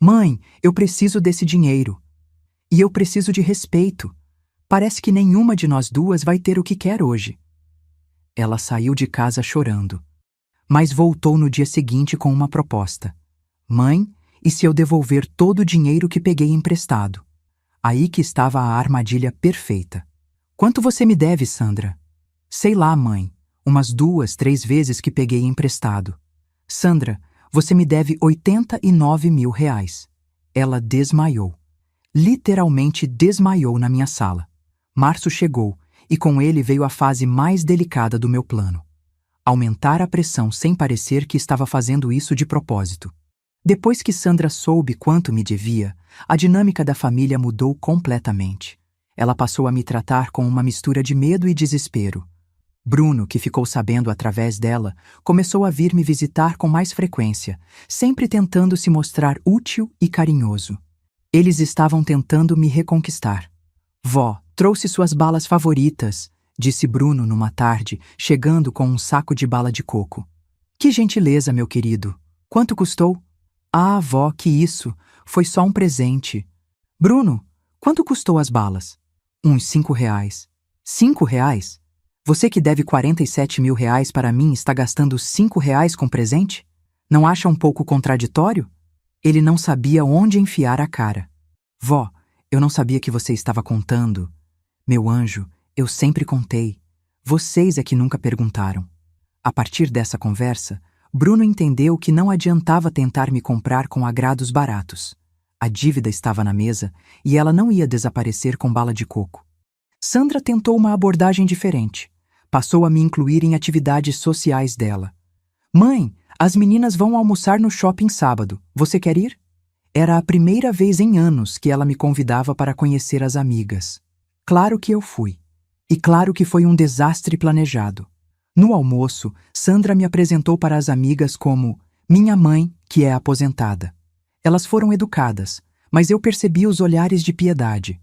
Mãe, eu preciso desse dinheiro. E eu preciso de respeito. Parece que nenhuma de nós duas vai ter o que quer hoje. Ela saiu de casa chorando. Mas voltou no dia seguinte com uma proposta. Mãe, e se eu devolver todo o dinheiro que peguei emprestado? Aí que estava a armadilha perfeita. Quanto você me deve, Sandra? Sei lá, mãe. Umas 2, 3 vezes que peguei emprestado. Sandra, você me deve 89 mil reais. Ela desmaiou. Literalmente desmaiou na minha sala. Março chegou, e com ele veio a fase mais delicada do meu plano. Aumentar a pressão sem parecer que estava fazendo isso de propósito. Depois que Sandra soube quanto me devia, a dinâmica da família mudou completamente. Ela passou a me tratar com uma mistura de medo e desespero. Bruno, que ficou sabendo através dela, começou a vir me visitar com mais frequência, sempre tentando se mostrar útil e carinhoso. Eles estavam tentando me reconquistar. Vó, trouxe suas balas favoritas, disse Bruno numa tarde, chegando com um saco de bala de coco. Que gentileza, meu querido. Quanto custou? Ah, vó, que isso. Foi só um presente. Bruno, quanto custou as balas? Uns R$ 5. R$ 5? Você que deve 47 mil reais para mim está gastando R$ 5 com presente? Não acha um pouco contraditório? Ele não sabia onde enfiar a cara. Vó, eu não sabia que você estava contando. Meu anjo, eu sempre contei. Vocês é que nunca perguntaram. A partir dessa conversa, Bruno entendeu que não adiantava tentar me comprar com agrados baratos. A dívida estava na mesa e ela não ia desaparecer com bala de coco. Sandra tentou uma abordagem diferente. Passou a me incluir em atividades sociais dela. Mãe, as meninas vão almoçar no shopping sábado. Você quer ir? Era a primeira vez em anos que ela me convidava para conhecer as amigas. Claro que eu fui. E claro que foi um desastre planejado. No almoço, Sandra me apresentou para as amigas como minha mãe, que é aposentada. Elas foram educadas, mas eu percebi os olhares de piedade.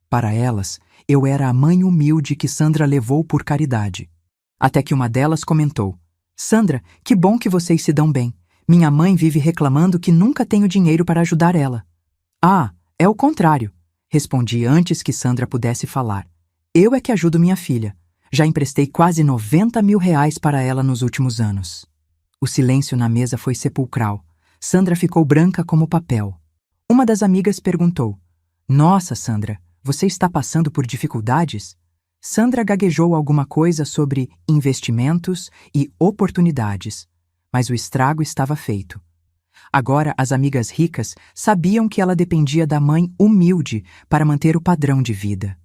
Para elas, eu era a mãe humilde que Sandra levou por caridade. Até que uma delas comentou: Sandra, que bom que vocês se dão bem. Minha mãe vive reclamando que nunca tenho dinheiro para ajudar ela. Ah, é o contrário, respondi antes que Sandra pudesse falar. Eu é que ajudo minha filha. Já emprestei quase 90 mil reais para ela nos últimos anos. O silêncio na mesa foi sepulcral. Sandra ficou branca como papel. Uma das amigas perguntou: Nossa, Sandra, você está passando por dificuldades? Sandra gaguejou alguma coisa sobre investimentos e oportunidades, mas o estrago estava feito. Agora as amigas ricas sabiam que ela dependia da mãe humilde para manter o padrão de vida.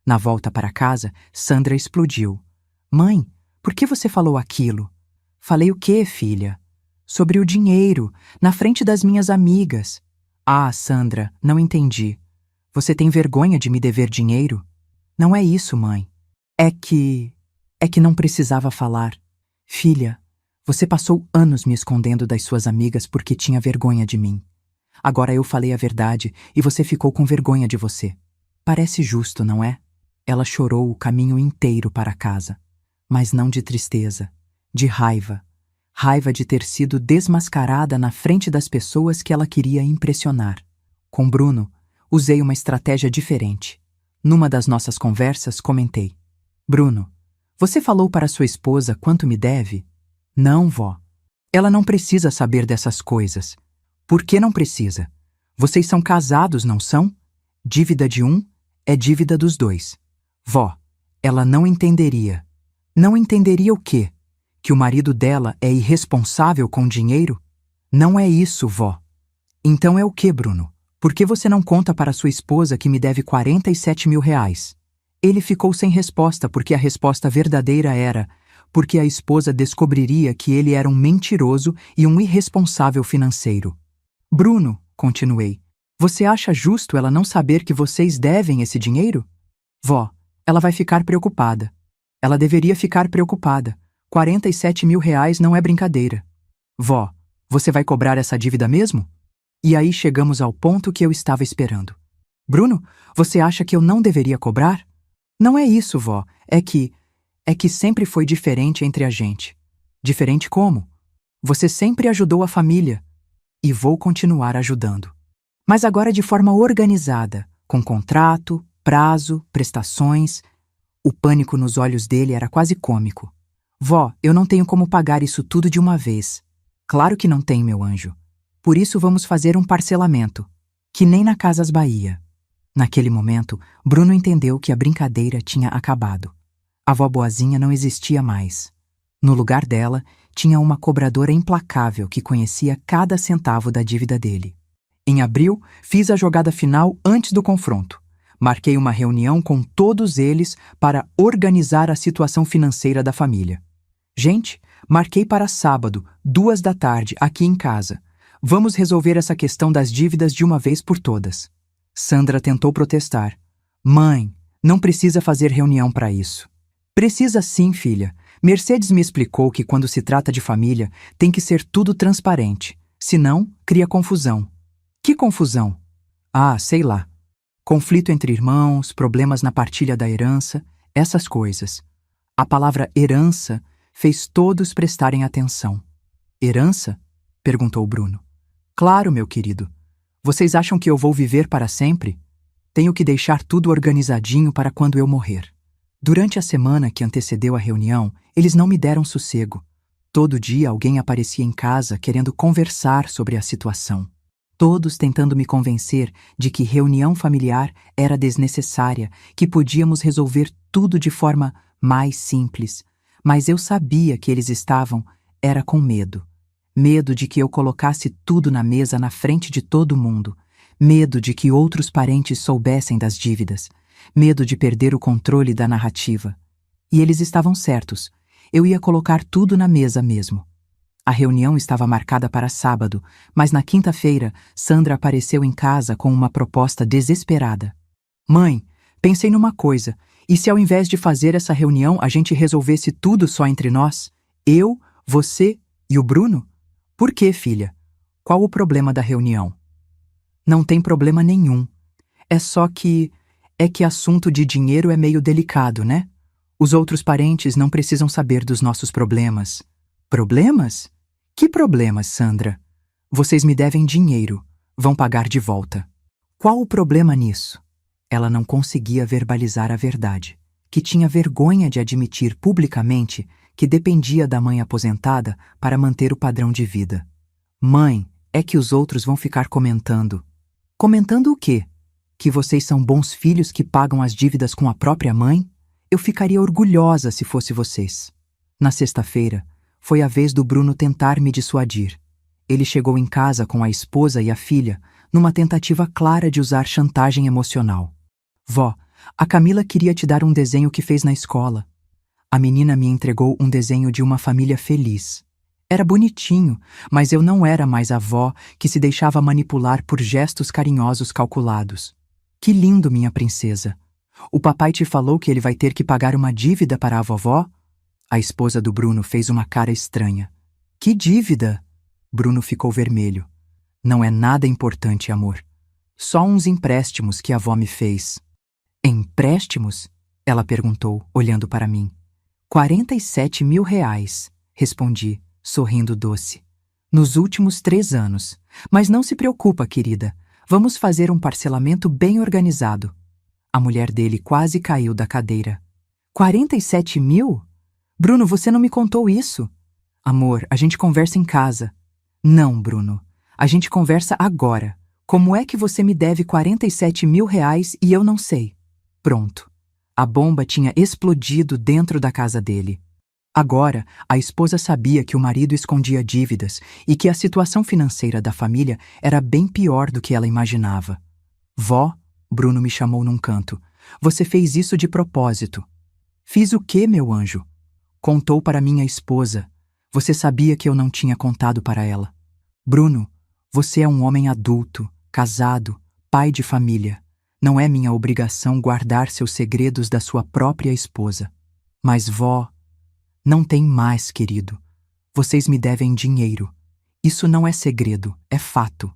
Na volta para casa, Sandra explodiu. Mãe, por que você falou aquilo? Falei o quê, filha? Sobre o dinheiro, na frente das minhas amigas. Ah, Sandra, não entendi. Você tem vergonha de me dever dinheiro? Não é isso, mãe. É que não precisava falar. Filha, você passou anos me escondendo das suas amigas porque tinha vergonha de mim. Agora eu falei a verdade e você ficou com vergonha de você. Parece justo, não é? Ela chorou o caminho inteiro para casa. Mas não de tristeza, de raiva. Raiva de ter sido desmascarada na frente das pessoas que ela queria impressionar. Com Bruno, usei uma estratégia diferente. Numa das nossas conversas, comentei: Bruno, você falou para sua esposa quanto me deve? Não, vó. Ela não precisa saber dessas coisas. Por que não precisa? Vocês são casados, não são? Dívida de um é dívida dos dois. Vó, ela não entenderia. Não entenderia o quê? Que o marido dela é irresponsável com dinheiro? Não é isso, vó. Então é o quê, Bruno? Por que você não conta para sua esposa que me deve 47 mil reais? Ele ficou sem resposta porque a resposta verdadeira era porque a esposa descobriria que ele era um mentiroso e um irresponsável financeiro. Bruno, continuei, você acha justo ela não saber que vocês devem esse dinheiro? Vó, ela vai ficar preocupada. Ela deveria ficar preocupada. 47 mil reais não é brincadeira. Vó, você vai cobrar essa dívida mesmo? E aí chegamos ao ponto que eu estava esperando. Bruno, você acha que eu não deveria cobrar? Não é isso, vó. É que sempre foi diferente entre a gente. Diferente como? Você sempre ajudou a família. E vou continuar ajudando. Mas agora de forma organizada, com contrato, prazo, prestações. O pânico nos olhos dele era quase cômico. Vó, eu não tenho como pagar isso tudo de uma vez. Claro que não tem, meu anjo. Por isso vamos fazer um parcelamento, que nem na Casas Bahia. Naquele momento, Bruno entendeu que a brincadeira tinha acabado. A vó boazinha não existia mais. No lugar dela, tinha uma cobradora implacável que conhecia cada centavo da dívida dele. Em abril, fiz a jogada final antes do confronto. Marquei uma reunião com todos eles para organizar a situação financeira da família. Gente, marquei para sábado, 14h, aqui em casa. Vamos resolver essa questão das dívidas de uma vez por todas. Sandra tentou protestar. Mãe, não precisa fazer reunião para isso. Precisa sim, filha. Mercedes me explicou que quando se trata de família, tem que ser tudo transparente, senão cria confusão. Que confusão? Ah, sei lá. Conflito entre irmãos, problemas na partilha da herança, essas coisas. A palavra herança fez todos prestarem atenção. Herança? Perguntou Bruno. Claro, meu querido. Vocês acham que eu vou viver para sempre? Tenho que deixar tudo organizadinho para quando eu morrer. Durante a semana que antecedeu a reunião, eles não me deram sossego. Todo dia alguém aparecia em casa querendo conversar sobre a situação. Todos tentando me convencer de que reunião familiar era desnecessária, que podíamos resolver tudo de forma mais simples. Mas eu sabia que eles estavam, era com medo. Medo de que eu colocasse tudo na mesa na frente de todo mundo. Medo de que outros parentes soubessem das dívidas. Medo de perder o controle da narrativa. E eles estavam certos. Eu ia colocar tudo na mesa mesmo. A reunião estava marcada para sábado, mas na quinta-feira, Sandra apareceu em casa com uma proposta desesperada. Mãe, pensei numa coisa. E se ao invés de fazer essa reunião a gente resolvesse tudo só entre nós? Eu, você e o Bruno? Por quê, filha? Qual o problema da reunião? Não tem problema nenhum. É só que... É que assunto de dinheiro é meio delicado, né? Os outros parentes não precisam saber dos nossos problemas. Problemas? Que problemas, Sandra? Vocês me devem dinheiro. Vão pagar de volta. Qual o problema nisso? Ela não conseguia verbalizar a verdade, que tinha vergonha de admitir publicamente que dependia da mãe aposentada para manter o padrão de vida. Mãe, é que os outros vão ficar comentando. Comentando o quê? Que vocês são bons filhos que pagam as dívidas com a própria mãe? Eu ficaria orgulhosa se fosse vocês. Na sexta-feira, foi a vez do Bruno tentar me dissuadir. Ele chegou em casa com a esposa e a filha, numa tentativa clara de usar chantagem emocional. Vó, a Camila queria te dar um desenho que fez na escola. A menina me entregou um desenho de uma família feliz. Era bonitinho, mas eu não era mais a vó que se deixava manipular por gestos carinhosos calculados. Que lindo, minha princesa. O papai te falou que ele vai ter que pagar uma dívida para a vovó? A esposa do Bruno fez uma cara estranha. Que dívida? Bruno ficou vermelho. Não é nada importante, amor. Só uns empréstimos que a avó me fez. Empréstimos? Ela perguntou, olhando para mim. 47 mil reais, respondi, sorrindo doce. Nos últimos 3 anos. Mas não se preocupa, querida. Vamos fazer um parcelamento bem organizado. A mulher dele quase caiu da cadeira. 47 mil? Bruno, você não me contou isso. Amor, a gente conversa em casa. Não, Bruno. A gente conversa agora. Como é que você me deve 47 mil reais e eu não sei? Pronto. A bomba tinha explodido dentro da casa dele. Agora, a esposa sabia que o marido escondia dívidas e que a situação financeira da família era bem pior do que ela imaginava. Vó, Bruno me chamou num canto, você fez isso de propósito. Fiz o quê, meu anjo? Contou para minha esposa. Você sabia que eu não tinha contado para ela. Bruno, você é um homem adulto, casado, pai de família. Não é minha obrigação guardar seus segredos da sua própria esposa. Mas, vó, não tem mais, querido. Vocês me devem dinheiro. Isso não é segredo, é fato.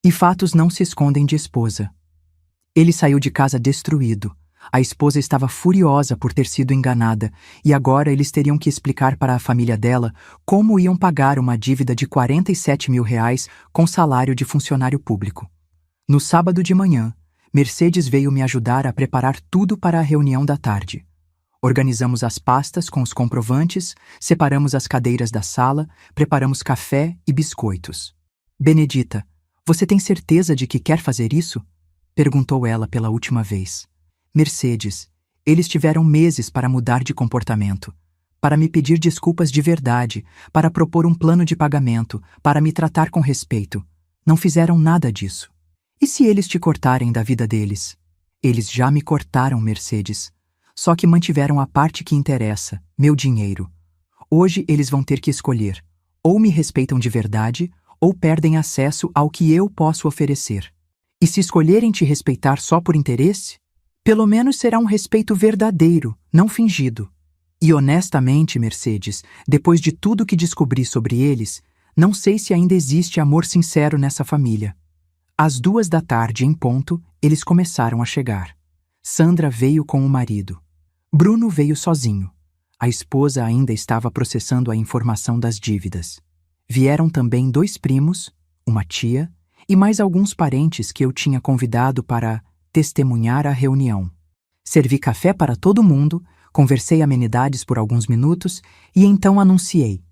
E fatos não se escondem de esposa. Ele saiu de casa destruído. A esposa estava furiosa por ter sido enganada e agora eles teriam que explicar para a família dela como iam pagar uma dívida de 47 mil reais com salário de funcionário público. No sábado de manhã, Mercedes veio me ajudar a preparar tudo para a reunião da tarde. Organizamos as pastas com os comprovantes, separamos as cadeiras da sala, preparamos café e biscoitos. Benedita, você tem certeza de que quer fazer isso? Perguntou ela pela última vez. Mercedes, eles tiveram meses para mudar de comportamento, para me pedir desculpas de verdade, para propor um plano de pagamento, para me tratar com respeito. Não fizeram nada disso. E se eles te cortarem da vida deles? Eles já me cortaram, Mercedes. Só que mantiveram a parte que interessa, meu dinheiro. Hoje eles vão ter que escolher. Ou me respeitam de verdade, ou perdem acesso ao que eu posso oferecer. E se escolherem te respeitar só por interesse, pelo menos será um respeito verdadeiro, não fingido. E honestamente, Mercedes, depois de tudo que descobri sobre eles, não sei se ainda existe amor sincero nessa família. Às 2 da tarde, em ponto, eles começaram a chegar. Sandra veio com o marido. Bruno veio sozinho. A esposa ainda estava processando a informação das dívidas. Vieram também 2 primos, uma tia e mais alguns parentes que eu tinha convidado para testemunhar a reunião. Servi café para todo mundo, conversei amenidades por alguns minutos e então anunciei: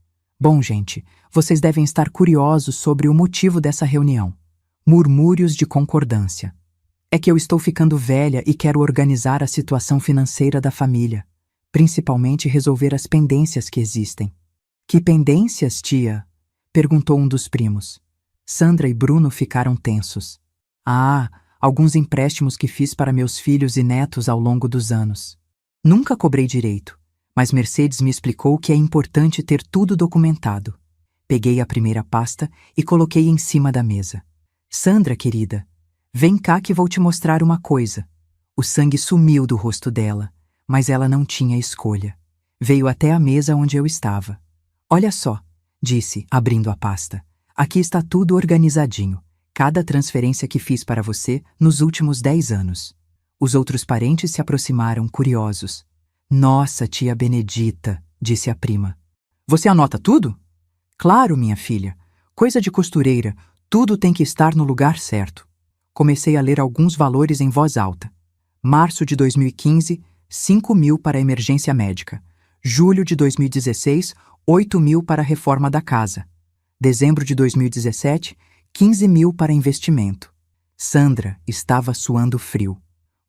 Bom, gente, vocês devem estar curiosos sobre o motivo dessa reunião. Murmúrios de concordância. É que eu estou ficando velha e quero organizar a situação financeira da família, principalmente resolver as pendências que existem. Que pendências, tia? Perguntou um dos primos. Sandra e Bruno ficaram tensos. Alguns empréstimos que fiz para meus filhos e netos ao longo dos anos. Nunca cobrei direito, mas Mercedes me explicou que é importante ter tudo documentado. Peguei a primeira pasta e coloquei em cima da mesa. Sandra, querida, vem cá que vou te mostrar uma coisa. O sangue sumiu do rosto dela, mas ela não tinha escolha. Veio até a mesa onde eu estava. Olha só, disse, abrindo a pasta. Aqui está tudo organizadinho. Cada transferência que fiz para você nos últimos 10 anos. Os outros parentes se aproximaram, curiosos. Nossa, tia Benedita, disse a prima. Você anota tudo? Claro, minha filha. Coisa de costureira, tudo tem que estar no lugar certo. Comecei a ler alguns valores em voz alta. Março de 2015, 5.000 para a emergência médica. Julho de 2016, 8.000 para a reforma da casa. Dezembro de 2017, 15.000 para investimento. Sandra estava suando frio.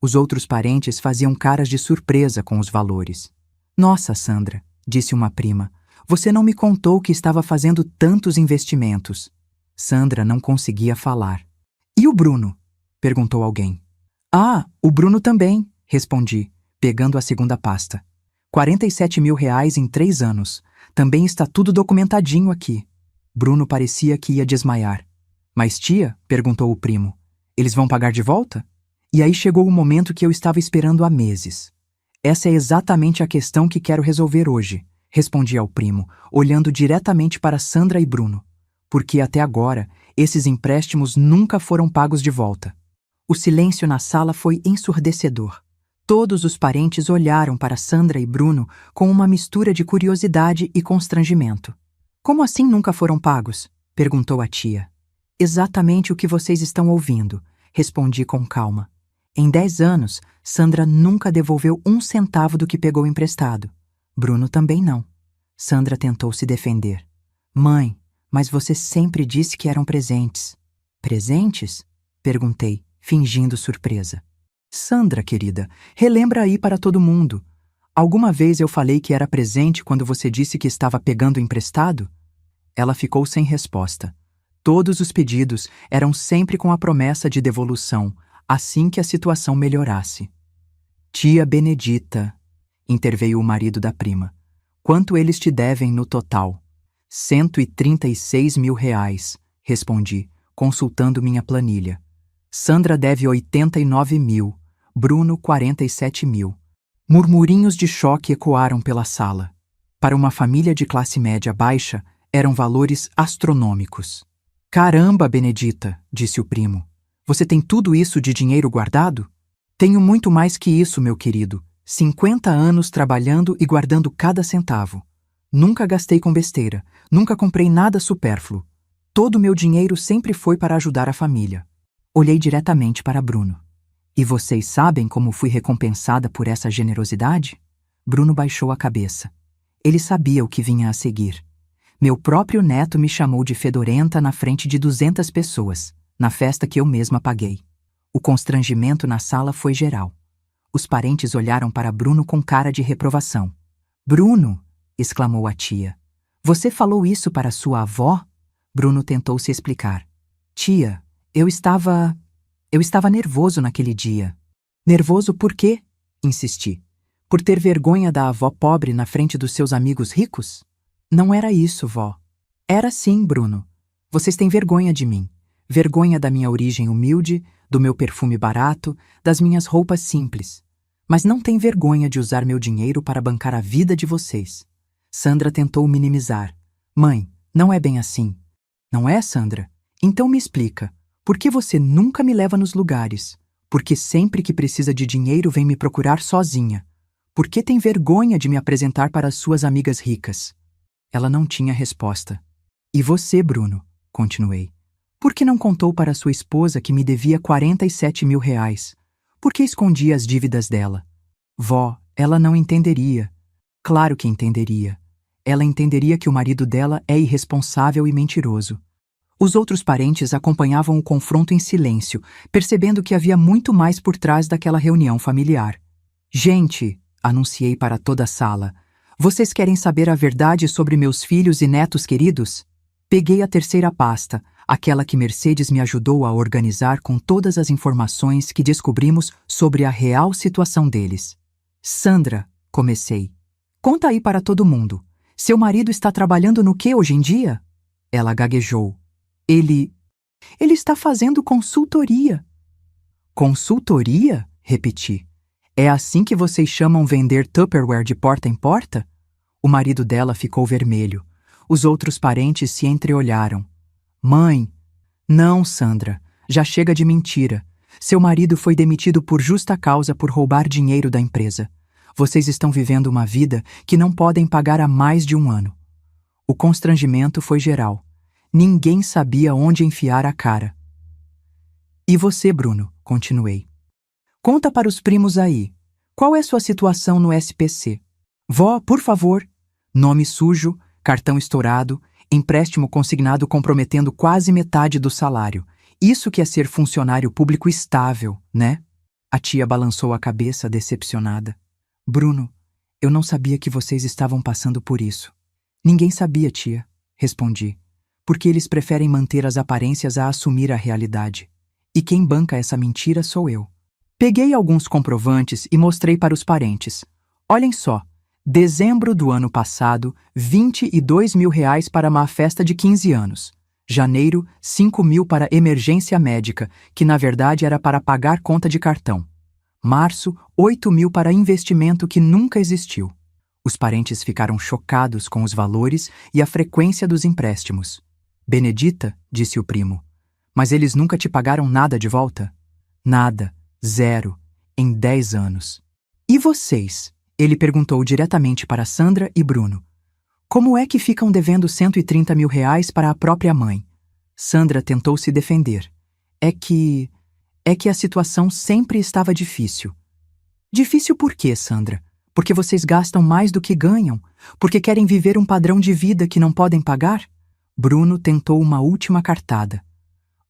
Os outros parentes faziam caras de surpresa com os valores. Nossa, Sandra, disse uma prima, você não me contou que estava fazendo tantos investimentos. Sandra não conseguia falar. E o Bruno? Perguntou alguém. O Bruno também, respondi, pegando a segunda pasta. 47.000 reais em 3 anos. Também está tudo documentadinho aqui. Bruno parecia que ia desmaiar. Mas tia, perguntou o primo, eles vão pagar de volta? E aí chegou o momento que eu estava esperando há meses. Essa é exatamente a questão que quero resolver hoje, respondi ao primo, olhando diretamente para Sandra e Bruno. Porque até agora, esses empréstimos nunca foram pagos de volta. O silêncio na sala foi ensurdecedor. Todos os parentes olharam para Sandra e Bruno com uma mistura de curiosidade e constrangimento. Como assim nunca foram pagos? Perguntou a tia. Exatamente o que vocês estão ouvindo, respondi com calma. Em 10 anos, Sandra nunca devolveu 1 centavo do que pegou emprestado. Bruno também não. Sandra tentou se defender. Mãe, mas você sempre disse que eram presentes. Presentes? Perguntei, fingindo surpresa. Sandra, querida, relembra aí para todo mundo. Alguma vez eu falei que era presente quando você disse que estava pegando emprestado? Ela ficou sem resposta. Todos os pedidos eram sempre com a promessa de devolução, assim que a situação melhorasse. Tia Benedita, interveio o marido da prima, quanto eles te devem no total? 136.000 reais, respondi, consultando minha planilha. Sandra deve 89.000, Bruno 47.000. Murmurinhos de choque ecoaram pela sala. Para uma família de classe média baixa, eram valores astronômicos. Caramba, Benedita, disse o primo. Você tem tudo isso de dinheiro guardado? Tenho muito mais que isso, meu querido. 50 anos trabalhando e guardando cada centavo. Nunca gastei com besteira, nunca comprei nada supérfluo. Todo o meu dinheiro sempre foi para ajudar a família. Olhei diretamente para Bruno. E vocês sabem como fui recompensada por essa generosidade? Bruno baixou a cabeça. Ele sabia o que vinha a seguir. Meu próprio neto me chamou de fedorenta na frente de 200 pessoas, na festa que eu mesma paguei. O constrangimento na sala foi geral. Os parentes olharam para Bruno com cara de reprovação. Bruno! Exclamou a tia. Você falou isso para sua avó? Bruno tentou se explicar. Tia, eu estava nervoso naquele dia. Nervoso por quê? Insisti. Por ter vergonha da avó pobre na frente dos seus amigos ricos? Não era isso, vó. Era sim, Bruno. Vocês têm vergonha de mim. Vergonha da minha origem humilde, do meu perfume barato, das minhas roupas simples. Mas não tem vergonha de usar meu dinheiro para bancar a vida de vocês. Sandra tentou minimizar. Mãe, não é bem assim. Não é, Sandra? Então me explica. Por que você nunca me leva nos lugares? Por que sempre que precisa de dinheiro vem me procurar sozinha? Por que tem vergonha de me apresentar para as suas amigas ricas? Ela não tinha resposta. E você, Bruno? Continuei. Por que não contou para sua esposa que me devia 47 mil reais? Por que escondia as dívidas dela? Vó, ela não entenderia. Claro que entenderia. Ela entenderia que o marido dela é irresponsável e mentiroso. Os outros parentes acompanhavam o confronto em silêncio, percebendo que havia muito mais por trás daquela reunião familiar. Gente, anunciei para toda a sala, vocês querem saber a verdade sobre meus filhos e netos queridos? Peguei a terceira pasta, aquela que Mercedes me ajudou a organizar com todas as informações que descobrimos sobre a real situação deles. Sandra, comecei. Conta aí para todo mundo. Seu marido está trabalhando no que hoje em dia? Ela gaguejou. Ele está fazendo consultoria. Consultoria? Repeti. É assim que vocês chamam vender Tupperware de porta em porta? O marido dela ficou vermelho. Os outros parentes se entreolharam. Mãe, não, Sandra, já chega de mentira. Seu marido foi demitido por justa causa por roubar dinheiro da empresa. Vocês estão vivendo uma vida que não podem pagar há mais de um ano. O constrangimento foi geral. Ninguém sabia onde enfiar a cara. E você, Bruno? Continuei. Conta para os primos aí. Qual é sua situação no SPC? Vó, por favor. Nome sujo, cartão estourado, empréstimo consignado comprometendo quase metade do salário. Isso que é ser funcionário público estável, né? A tia balançou a cabeça, decepcionada. Bruno, eu não sabia que vocês estavam passando por isso. Ninguém sabia, tia, respondi. Porque eles preferem manter as aparências a assumir a realidade. E quem banca essa mentira sou eu. Peguei alguns comprovantes e mostrei para os parentes. Olhem só, dezembro do ano passado, 22 mil reais para uma festa de 15 anos. Janeiro, 5 mil para emergência médica, que na verdade era para pagar conta de cartão. Março, 8 mil para investimento que nunca existiu. Os parentes ficaram chocados com os valores e a frequência dos empréstimos. Benedita, disse o primo, mas eles nunca te pagaram nada de volta? Nada, zero, em 10 anos. E vocês? Ele perguntou diretamente para Sandra e Bruno. Como é que ficam devendo 130 mil reais para a própria mãe? Sandra tentou se defender. É que a situação sempre estava difícil. Difícil por quê, Sandra? Porque vocês gastam mais do que ganham? Porque querem viver um padrão de vida que não podem pagar? Bruno tentou uma última cartada.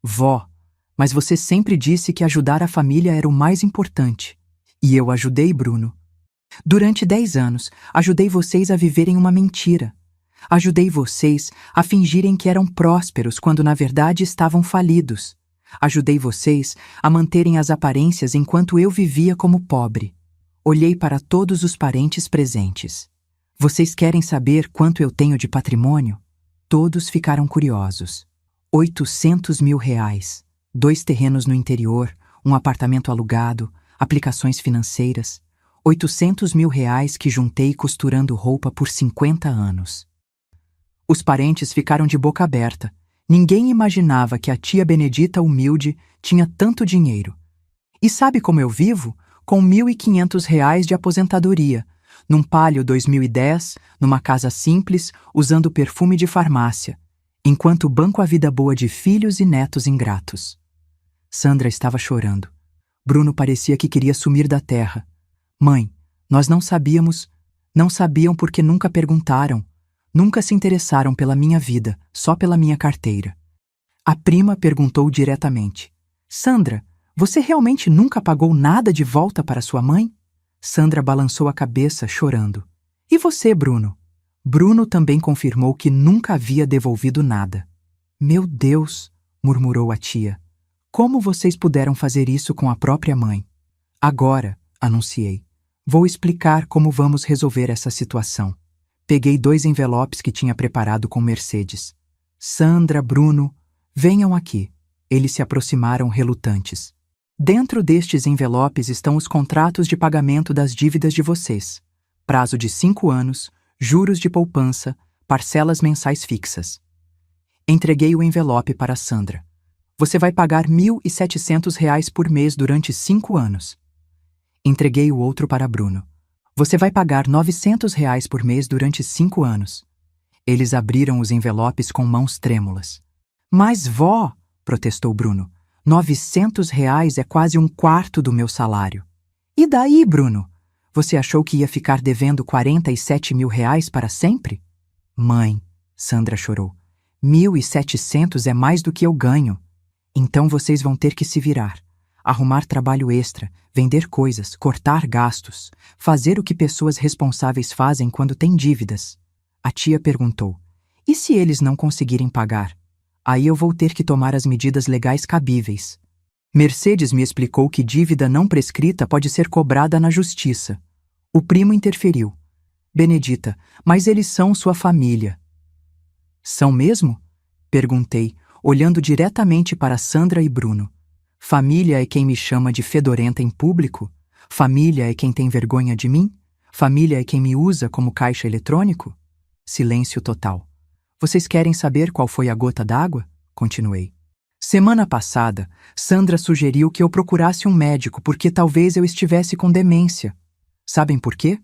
Vó, mas você sempre disse que ajudar a família era o mais importante. E eu ajudei, Bruno. Durante 10 anos, ajudei vocês a viverem uma mentira. Ajudei vocês a fingirem que eram prósperos quando na verdade estavam falidos. Ajudei vocês a manterem as aparências enquanto eu vivia como pobre. Olhei para todos os parentes presentes. Vocês querem saber quanto eu tenho de patrimônio? Todos ficaram curiosos. 800 mil reais. 2 terrenos no interior, um apartamento alugado, aplicações financeiras. 800 mil reais que juntei costurando roupa por 50 anos. Os parentes ficaram de boca aberta. Ninguém imaginava que a tia Benedita humilde tinha tanto dinheiro. E sabe como eu vivo? Com 1.500 reais de aposentadoria, num Palio 2010, numa casa simples, usando perfume de farmácia, enquanto banco a vida boa de filhos e netos ingratos. Sandra estava chorando. Bruno parecia que queria sumir da terra. Mãe, nós não sabíamos, não sabiam porque nunca perguntaram, nunca se interessaram pela minha vida, só pela minha carteira. A prima perguntou diretamente. Sandra, você realmente nunca pagou nada de volta para sua mãe? Sandra balançou a cabeça, chorando. E você, Bruno? Bruno também confirmou que nunca havia devolvido nada. Meu Deus, murmurou a tia. Como vocês puderam fazer isso com a própria mãe? Agora, anunciei. Vou explicar como vamos resolver essa situação. Peguei 2 envelopes que tinha preparado com Mercedes. Sandra, Bruno, venham aqui. Eles se aproximaram relutantes. Dentro destes envelopes estão os contratos de pagamento das dívidas de vocês. Prazo de 5 anos, juros de poupança, parcelas mensais fixas. Entreguei o envelope para Sandra. Você vai pagar R$ 1.700 por mês durante 5 anos. Entreguei o outro para Bruno. Você vai pagar R$ 900 por mês durante 5 anos. Eles abriram os envelopes com mãos trêmulas. Mas, vó, protestou Bruno, R$ 900 é quase um quarto do meu salário. E daí, Bruno? Você achou que ia ficar devendo R$ 47 mil para sempre? Mãe, Sandra chorou, 1.700 é mais do que eu ganho. Então vocês vão ter que se virar. Arrumar trabalho extra, vender coisas, cortar gastos, fazer o que pessoas responsáveis fazem quando têm dívidas. A tia perguntou, e se eles não conseguirem pagar? Aí eu vou ter que tomar as medidas legais cabíveis. Mercedes me explicou que dívida não prescrita pode ser cobrada na justiça. O primo interferiu. Benedita, mas eles são sua família. São mesmo? Perguntei, olhando diretamente para Sandra e Bruno. Família é quem me chama de fedorenta em público? Família é quem tem vergonha de mim? Família é quem me usa como caixa eletrônico? Silêncio total. Vocês querem saber qual foi a gota d'água? Continuei. Semana passada, Sandra sugeriu que eu procurasse um médico porque talvez eu estivesse com demência. Sabem por quê?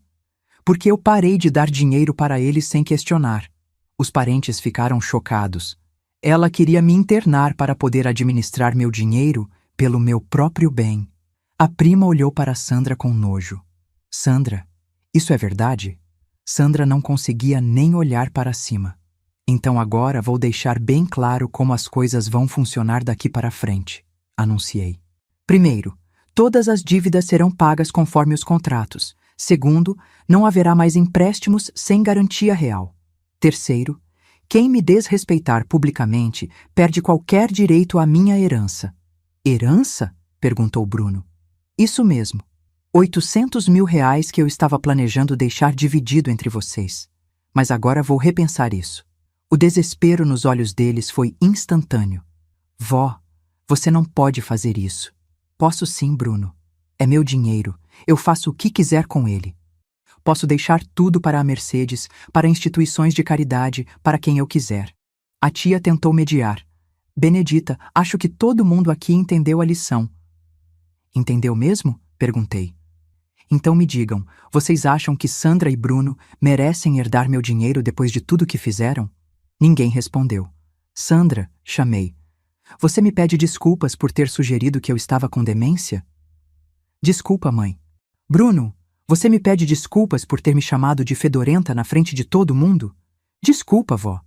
Porque eu parei de dar dinheiro para eles sem questionar. Os parentes ficaram chocados. Ela queria me internar para poder administrar meu dinheiro pelo meu próprio bem. A prima olhou para Sandra com nojo. Sandra, isso é verdade? Sandra não conseguia nem olhar para cima. Então agora vou deixar bem claro como as coisas vão funcionar daqui para frente, anunciei. Primeiro, todas as dívidas serão pagas conforme os contratos. Segundo, não haverá mais empréstimos sem garantia real. Terceiro, quem me desrespeitar publicamente perde qualquer direito à minha herança. Herança? Perguntou Bruno. Isso mesmo. R$ 800 mil que eu estava planejando deixar dividido entre vocês. Mas agora vou repensar isso. O desespero nos olhos deles foi instantâneo. Vó, você não pode fazer isso. Posso sim, Bruno. É meu dinheiro. Eu faço o que quiser com ele. Posso deixar tudo para a Mercedes, para instituições de caridade, para quem eu quiser. A tia tentou mediar. Benedita, acho que todo mundo aqui entendeu a lição. Entendeu mesmo? Perguntei. Então me digam, vocês acham que Sandra e Bruno merecem herdar meu dinheiro depois de tudo que fizeram? Ninguém respondeu. Sandra, chamei. Você me pede desculpas por ter sugerido que eu estava com demência? Desculpa, mãe. Bruno, você me pede desculpas por ter me chamado de fedorenta na frente de todo mundo? Desculpa, vó.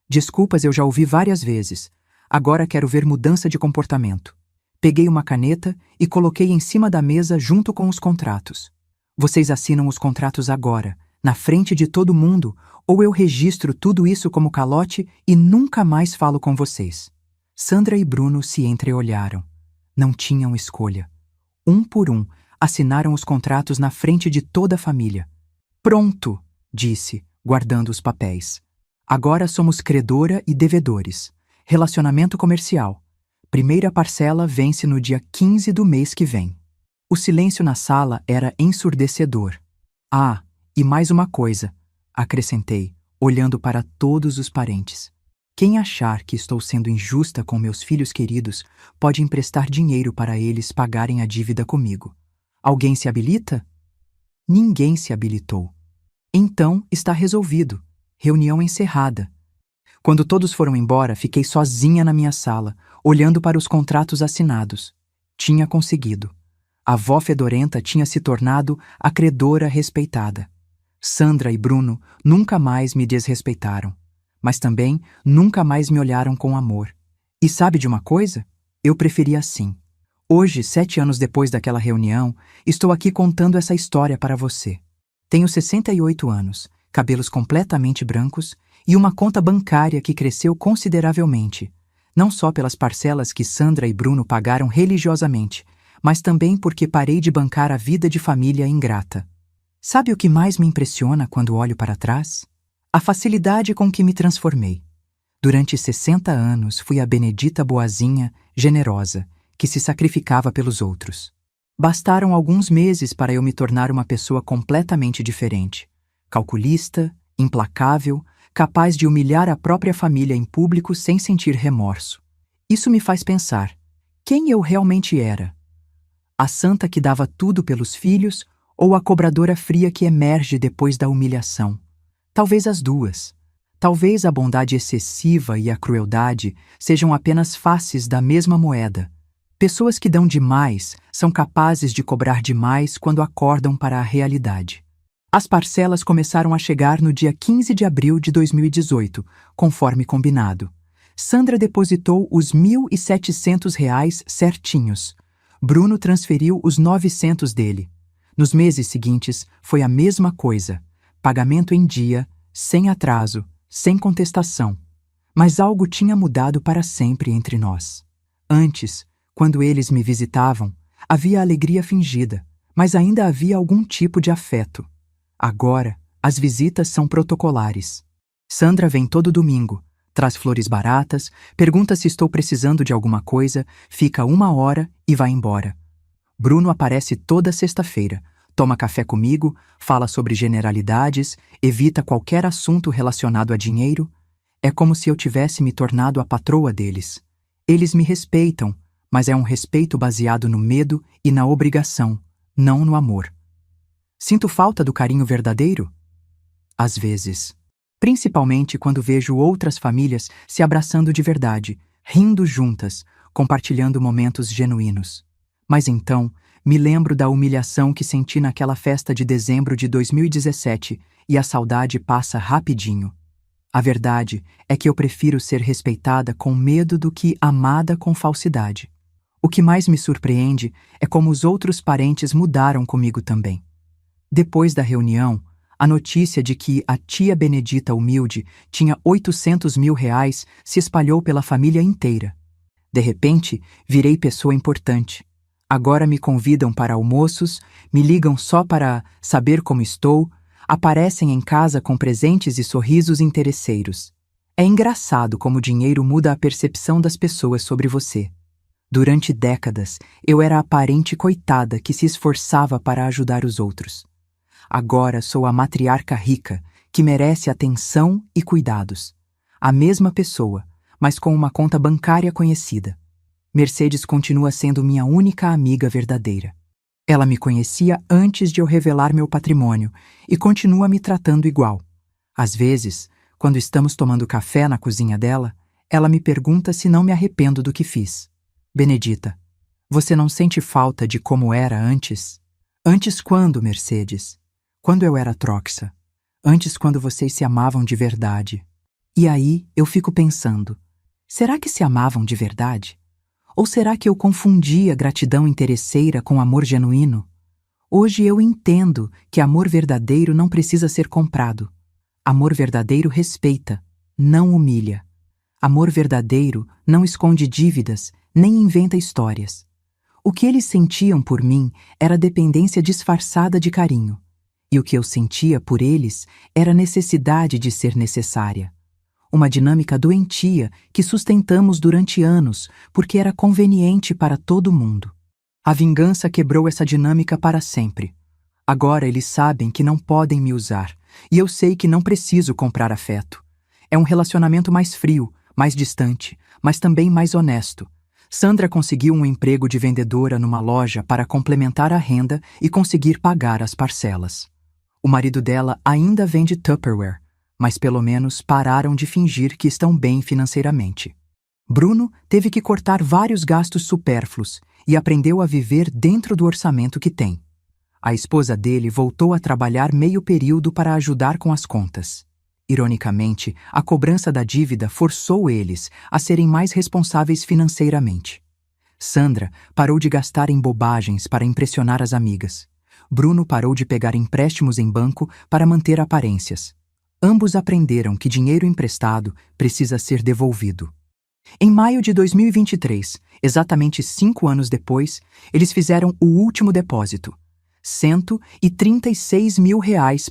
Desculpas eu já ouvi várias vezes. Agora quero ver mudança de comportamento. Peguei uma caneta e coloquei em cima da mesa junto com os contratos. Vocês assinam os contratos agora, na frente de todo mundo, ou eu registro tudo isso como calote e nunca mais falo com vocês. Sandra e Bruno se entreolharam. Não tinham escolha. Um por um, assinaram os contratos na frente de toda a família. Pronto, disse, guardando os papéis. Agora somos credora e devedores. Relacionamento comercial. Primeira parcela vence no dia 15 do mês que vem. O silêncio na sala era ensurdecedor. Ah, e mais uma coisa, acrescentei, olhando para todos os parentes. Quem achar que estou sendo injusta com meus filhos queridos pode emprestar dinheiro para eles pagarem a dívida comigo. Alguém se habilita? Ninguém se habilitou. Então está resolvido. Reunião encerrada. Quando todos foram embora, fiquei sozinha na minha sala, olhando para os contratos assinados. Tinha conseguido. A avó fedorenta tinha se tornado a credora respeitada. Sandra e Bruno nunca mais me desrespeitaram, mas também nunca mais me olharam com amor. E sabe de uma coisa? Eu preferia assim. Hoje, 7 anos depois daquela reunião, estou aqui contando essa história para você. Tenho 68 anos, cabelos completamente brancos e uma conta bancária que cresceu consideravelmente, não só pelas parcelas que Sandra e Bruno pagaram religiosamente, mas também porque parei de bancar a vida de família ingrata. Sabe o que mais me impressiona quando olho para trás? A facilidade com que me transformei. Durante 60 anos fui a Benedita boazinha, generosa, que se sacrificava pelos outros. Bastaram alguns meses para eu me tornar uma pessoa completamente diferente. Calculista, implacável, capaz de humilhar a própria família em público sem sentir remorso. Isso me faz pensar: quem eu realmente era? A santa que dava tudo pelos filhos ou a cobradora fria que emerge depois da humilhação? Talvez as duas. Talvez a bondade excessiva e a crueldade sejam apenas faces da mesma moeda. Pessoas que dão demais são capazes de cobrar demais quando acordam para a realidade. As parcelas começaram a chegar no dia 15 de abril de 2018, conforme combinado. Sandra depositou os R$ 1.700 certinhos. Bruno transferiu os 900 dele. Nos meses seguintes, foi a mesma coisa. Pagamento em dia, sem atraso, sem contestação. Mas algo tinha mudado para sempre entre nós. Antes, quando eles me visitavam, havia alegria fingida, mas ainda havia algum tipo de afeto. Agora, as visitas são protocolares. Sandra vem todo domingo, traz flores baratas, pergunta se estou precisando de alguma coisa, fica 1 hora e vai embora. Bruno aparece toda sexta-feira, toma café comigo, fala sobre generalidades, evita qualquer assunto relacionado a dinheiro. É como se eu tivesse me tornado a patroa deles. Eles me respeitam, mas é um respeito baseado no medo e na obrigação, não no amor. Sinto falta do carinho verdadeiro? Às vezes. Principalmente quando vejo outras famílias se abraçando de verdade, rindo juntas, compartilhando momentos genuínos. Mas então, me lembro da humilhação que senti naquela festa de dezembro de 2017 e a saudade passa rapidinho. A verdade é que eu prefiro ser respeitada com medo do que amada com falsidade. O que mais me surpreende é como os outros parentes mudaram comigo também. Depois da reunião, a notícia de que a tia Benedita humilde tinha R$ 800 mil se espalhou pela família inteira. De repente, virei pessoa importante. Agora me convidam para almoços, me ligam só para saber como estou, aparecem em casa com presentes e sorrisos interesseiros. É engraçado como o dinheiro muda a percepção das pessoas sobre você. Durante décadas, eu era a parente coitada que se esforçava para ajudar os outros. Agora sou a matriarca rica, que merece atenção e cuidados. A mesma pessoa, mas com uma conta bancária conhecida. Mercedes continua sendo minha única amiga verdadeira. Ela me conhecia antes de eu revelar meu patrimônio e continua me tratando igual. Às vezes, quando estamos tomando café na cozinha dela, ela me pergunta se não me arrependo do que fiz. Benedita, você não sente falta de como era antes? Antes quando, Mercedes? Quando eu era Troxa. Antes quando vocês se amavam de verdade. E aí eu fico pensando, será que se amavam de verdade? Ou será que eu confundia gratidão interesseira com amor genuíno? Hoje eu entendo que amor verdadeiro não precisa ser comprado. Amor verdadeiro respeita, não humilha. Amor verdadeiro não esconde dívidas, nem inventa histórias. O que eles sentiam por mim era dependência disfarçada de carinho. E o que eu sentia por eles era necessidade de ser necessária. Uma dinâmica doentia que sustentamos durante anos porque era conveniente para todo mundo. A vingança quebrou essa dinâmica para sempre. Agora eles sabem que não podem me usar, e eu sei que não preciso comprar afeto. É um relacionamento mais frio, mais distante, mas também mais honesto. Sandra conseguiu um emprego de vendedora numa loja para complementar a renda e conseguir pagar as parcelas. O marido dela ainda vende Tupperware, mas pelo menos pararam de fingir que estão bem financeiramente. Bruno teve que cortar vários gastos supérfluos e aprendeu a viver dentro do orçamento que tem. A esposa dele voltou a trabalhar meio período para ajudar com as contas. Ironicamente, a cobrança da dívida forçou eles a serem mais responsáveis financeiramente. Sandra parou de gastar em bobagens para impressionar as amigas. Bruno parou de pegar empréstimos em banco para manter aparências. Ambos aprenderam que dinheiro emprestado precisa ser devolvido. Em maio de 2023, exatamente 5 anos depois, eles fizeram o último depósito. R$ 136 mil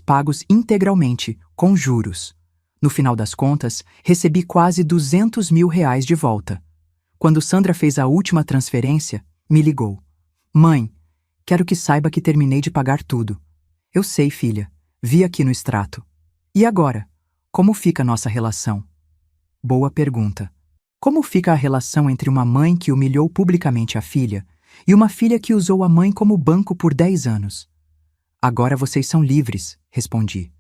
pagos integralmente, com juros. No final das contas, recebi quase R$ 200 mil de volta. Quando Sandra fez a última transferência, me ligou. Mãe, quero que saiba que terminei de pagar tudo. Eu sei, filha. Vi aqui no extrato. E agora? Como fica a nossa relação? Boa pergunta. Como fica a relação entre uma mãe que humilhou publicamente a filha e uma filha que usou a mãe como banco por 10 anos? Agora vocês são livres, respondi.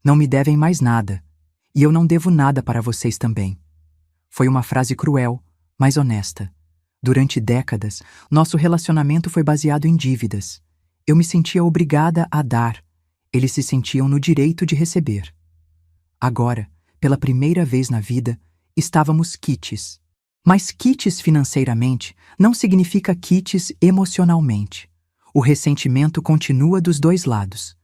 Não me devem mais nada. E eu não devo nada para vocês também. Foi uma frase cruel, mas honesta. Durante décadas, nosso relacionamento foi baseado em dívidas. Eu me sentia obrigada a dar. Eles se sentiam no direito de receber. Agora, pela primeira vez na vida, estávamos quites. Mas quites financeiramente não significa quites emocionalmente. O ressentimento continua dos dois lados.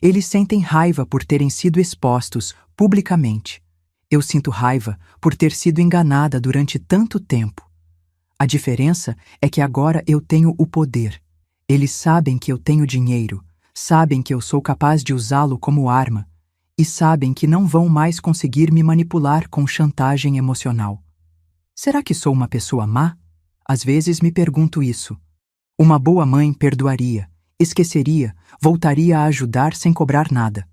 Eles sentem raiva por terem sido expostos publicamente. Eu sinto raiva por ter sido enganada durante tanto tempo. A diferença é que agora eu tenho o poder. Eles sabem que eu tenho dinheiro, sabem que eu sou capaz de usá-lo como arma e sabem que não vão mais conseguir me manipular com chantagem emocional. Será que sou uma pessoa má? Às vezes me pergunto isso. Uma boa mãe perdoaria, esqueceria, voltaria a ajudar sem cobrar nada.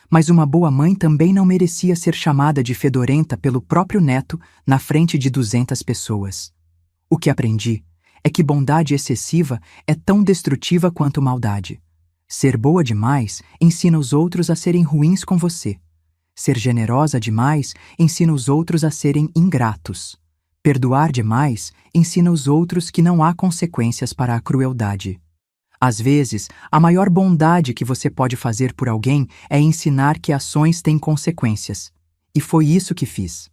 Mas uma boa mãe também não merecia ser chamada de fedorenta pelo próprio neto na frente de 200 pessoas. O que aprendi é que bondade excessiva é tão destrutiva quanto maldade. Ser boa demais ensina os outros a serem ruins com você. Ser generosa demais ensina os outros a serem ingratos. Perdoar demais ensina os outros que não há consequências para a crueldade. Às vezes, a maior bondade que você pode fazer por alguém é ensinar que ações têm consequências. E foi isso que fiz.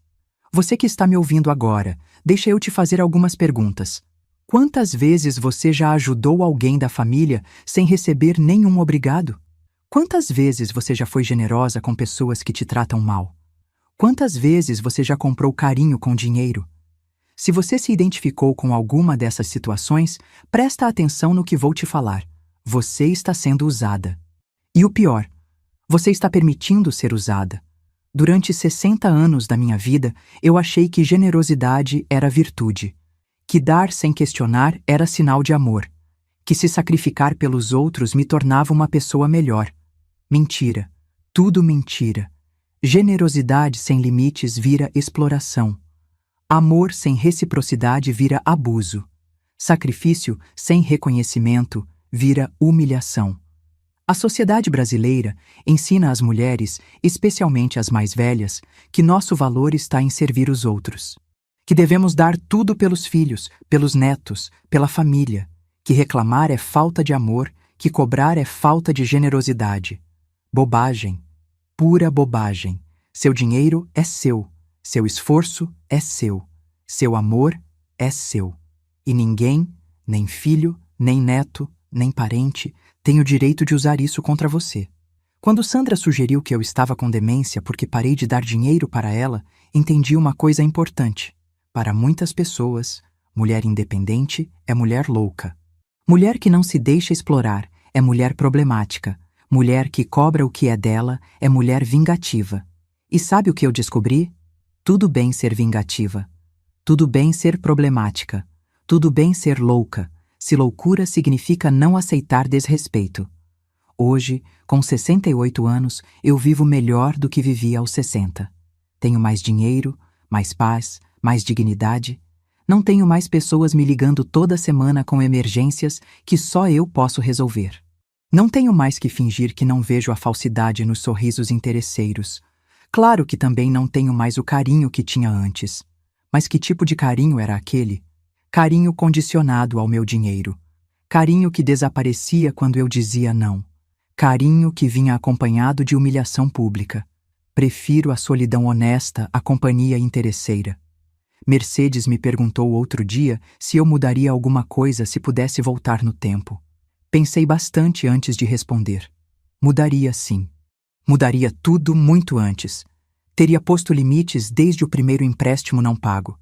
Você que está me ouvindo agora, deixa eu te fazer algumas perguntas. Quantas vezes você já ajudou alguém da família sem receber nenhum obrigado? Quantas vezes você já foi generosa com pessoas que te tratam mal? Quantas vezes você já comprou carinho com dinheiro? Se você se identificou com alguma dessas situações, presta atenção no que vou te falar. Você está sendo usada. E o pior, você está permitindo ser usada. Durante 60 anos da minha vida, eu achei que generosidade era virtude, que dar sem questionar era sinal de amor, que se sacrificar pelos outros me tornava uma pessoa melhor. Mentira. Tudo mentira. Generosidade sem limites vira exploração. Amor sem reciprocidade vira abuso. Sacrifício sem reconhecimento vira humilhação. A sociedade brasileira ensina às mulheres, especialmente as mais velhas, que nosso valor está em servir os outros. Que devemos dar tudo pelos filhos, pelos netos, pela família. Que reclamar é falta de amor, que cobrar é falta de generosidade. Bobagem. Pura bobagem. Seu dinheiro é seu. Seu esforço é seu. Seu amor é seu. E ninguém, nem filho, nem neto, nem parente, tem o direito de usar isso contra você. Quando Sandra sugeriu que eu estava com demência porque parei de dar dinheiro para ela, entendi uma coisa importante. Para muitas pessoas, mulher independente é mulher louca. Mulher que não se deixa explorar é mulher problemática. Mulher que cobra o que é dela é mulher vingativa. E sabe o que eu descobri? Tudo bem ser vingativa. Tudo bem ser problemática. Tudo bem ser louca, se loucura significa não aceitar desrespeito. Hoje, com 68 anos, eu vivo melhor do que vivia aos 60. Tenho mais dinheiro, mais paz, mais dignidade. Não tenho mais pessoas me ligando toda semana com emergências que só eu posso resolver. Não tenho mais que fingir que não vejo a falsidade nos sorrisos interesseiros. Claro que também não tenho mais o carinho que tinha antes. Mas que tipo de carinho era aquele? Carinho condicionado ao meu dinheiro. Carinho que desaparecia quando eu dizia não. Carinho que vinha acompanhado de humilhação pública. Prefiro a solidão honesta à companhia interesseira. Mercedes me perguntou outro dia se eu mudaria alguma coisa se pudesse voltar no tempo. Pensei bastante antes de responder. Mudaria sim. Mudaria tudo muito antes. Teria posto limites desde o primeiro empréstimo não pago.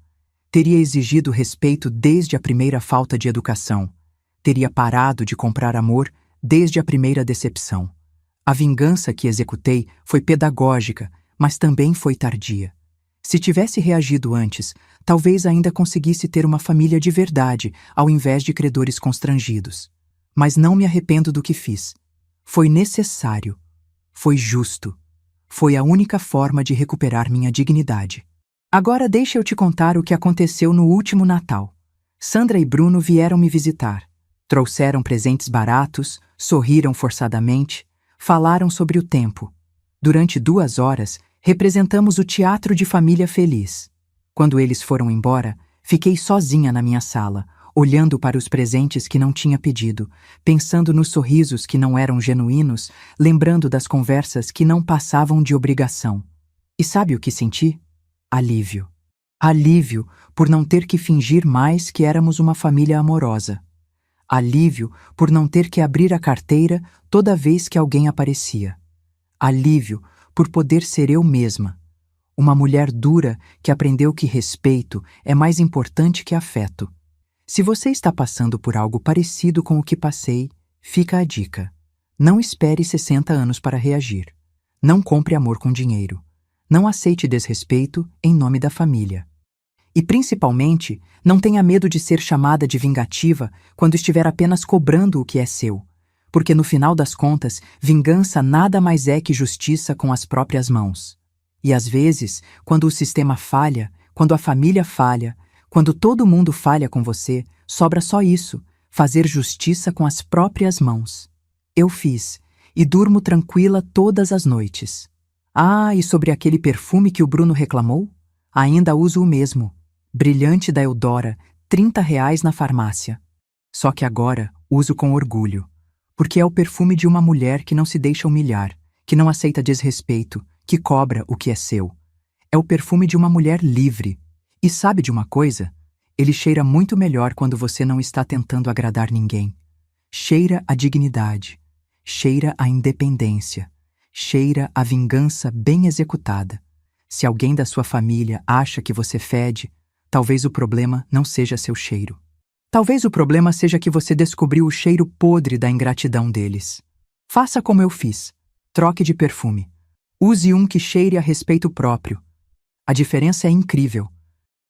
Teria exigido respeito desde a primeira falta de educação. Teria parado de comprar amor desde a primeira decepção. A vingança que executei foi pedagógica, mas também foi tardia. Se tivesse reagido antes, talvez ainda conseguisse ter uma família de verdade, ao invés de credores constrangidos. Mas não me arrependo do que fiz. Foi necessário. Foi justo. Foi a única forma de recuperar minha dignidade. Agora deixa eu te contar o que aconteceu no último Natal. Sandra e Bruno vieram me visitar. Trouxeram presentes baratos, sorriram forçadamente, falaram sobre o tempo. Durante 2 horas, representamos o teatro de família feliz. Quando eles foram embora, fiquei sozinha na minha sala, olhando para os presentes que não tinha pedido, pensando nos sorrisos que não eram genuínos, lembrando das conversas que não passavam de obrigação. E sabe o que senti? Alívio. Alívio por não ter que fingir mais que éramos uma família amorosa. Alívio por não ter que abrir a carteira toda vez que alguém aparecia. Alívio por poder ser eu mesma. Uma mulher dura que aprendeu que respeito é mais importante que afeto. Se você está passando por algo parecido com o que passei, fica a dica. Não espere 60 anos para reagir. Não compre amor com dinheiro. Não aceite desrespeito em nome da família. E, principalmente, não tenha medo de ser chamada de vingativa quando estiver apenas cobrando o que é seu. Porque, no final das contas, vingança nada mais é que justiça com as próprias mãos. E, às vezes, quando o sistema falha, quando a família falha, quando todo mundo falha com você, sobra só isso, fazer justiça com as próprias mãos. Eu fiz, e durmo tranquila todas as noites. Ah, e sobre aquele perfume que o Bruno reclamou? Ainda uso o mesmo. Brilhante da Eudora, R$ 30 na farmácia. Só que agora uso com orgulho. Porque é o perfume de uma mulher que não se deixa humilhar, que não aceita desrespeito, que cobra o que é seu. É o perfume de uma mulher livre. E sabe de uma coisa? Ele cheira muito melhor quando você não está tentando agradar ninguém. Cheira a dignidade. Cheira a independência. Cheira a vingança bem executada. Se alguém da sua família acha que você fede, talvez o problema não seja seu cheiro. Talvez o problema seja que você descobriu o cheiro podre da ingratidão deles. Faça como eu fiz. Troque de perfume. Use um que cheire a respeito próprio. A diferença é incrível.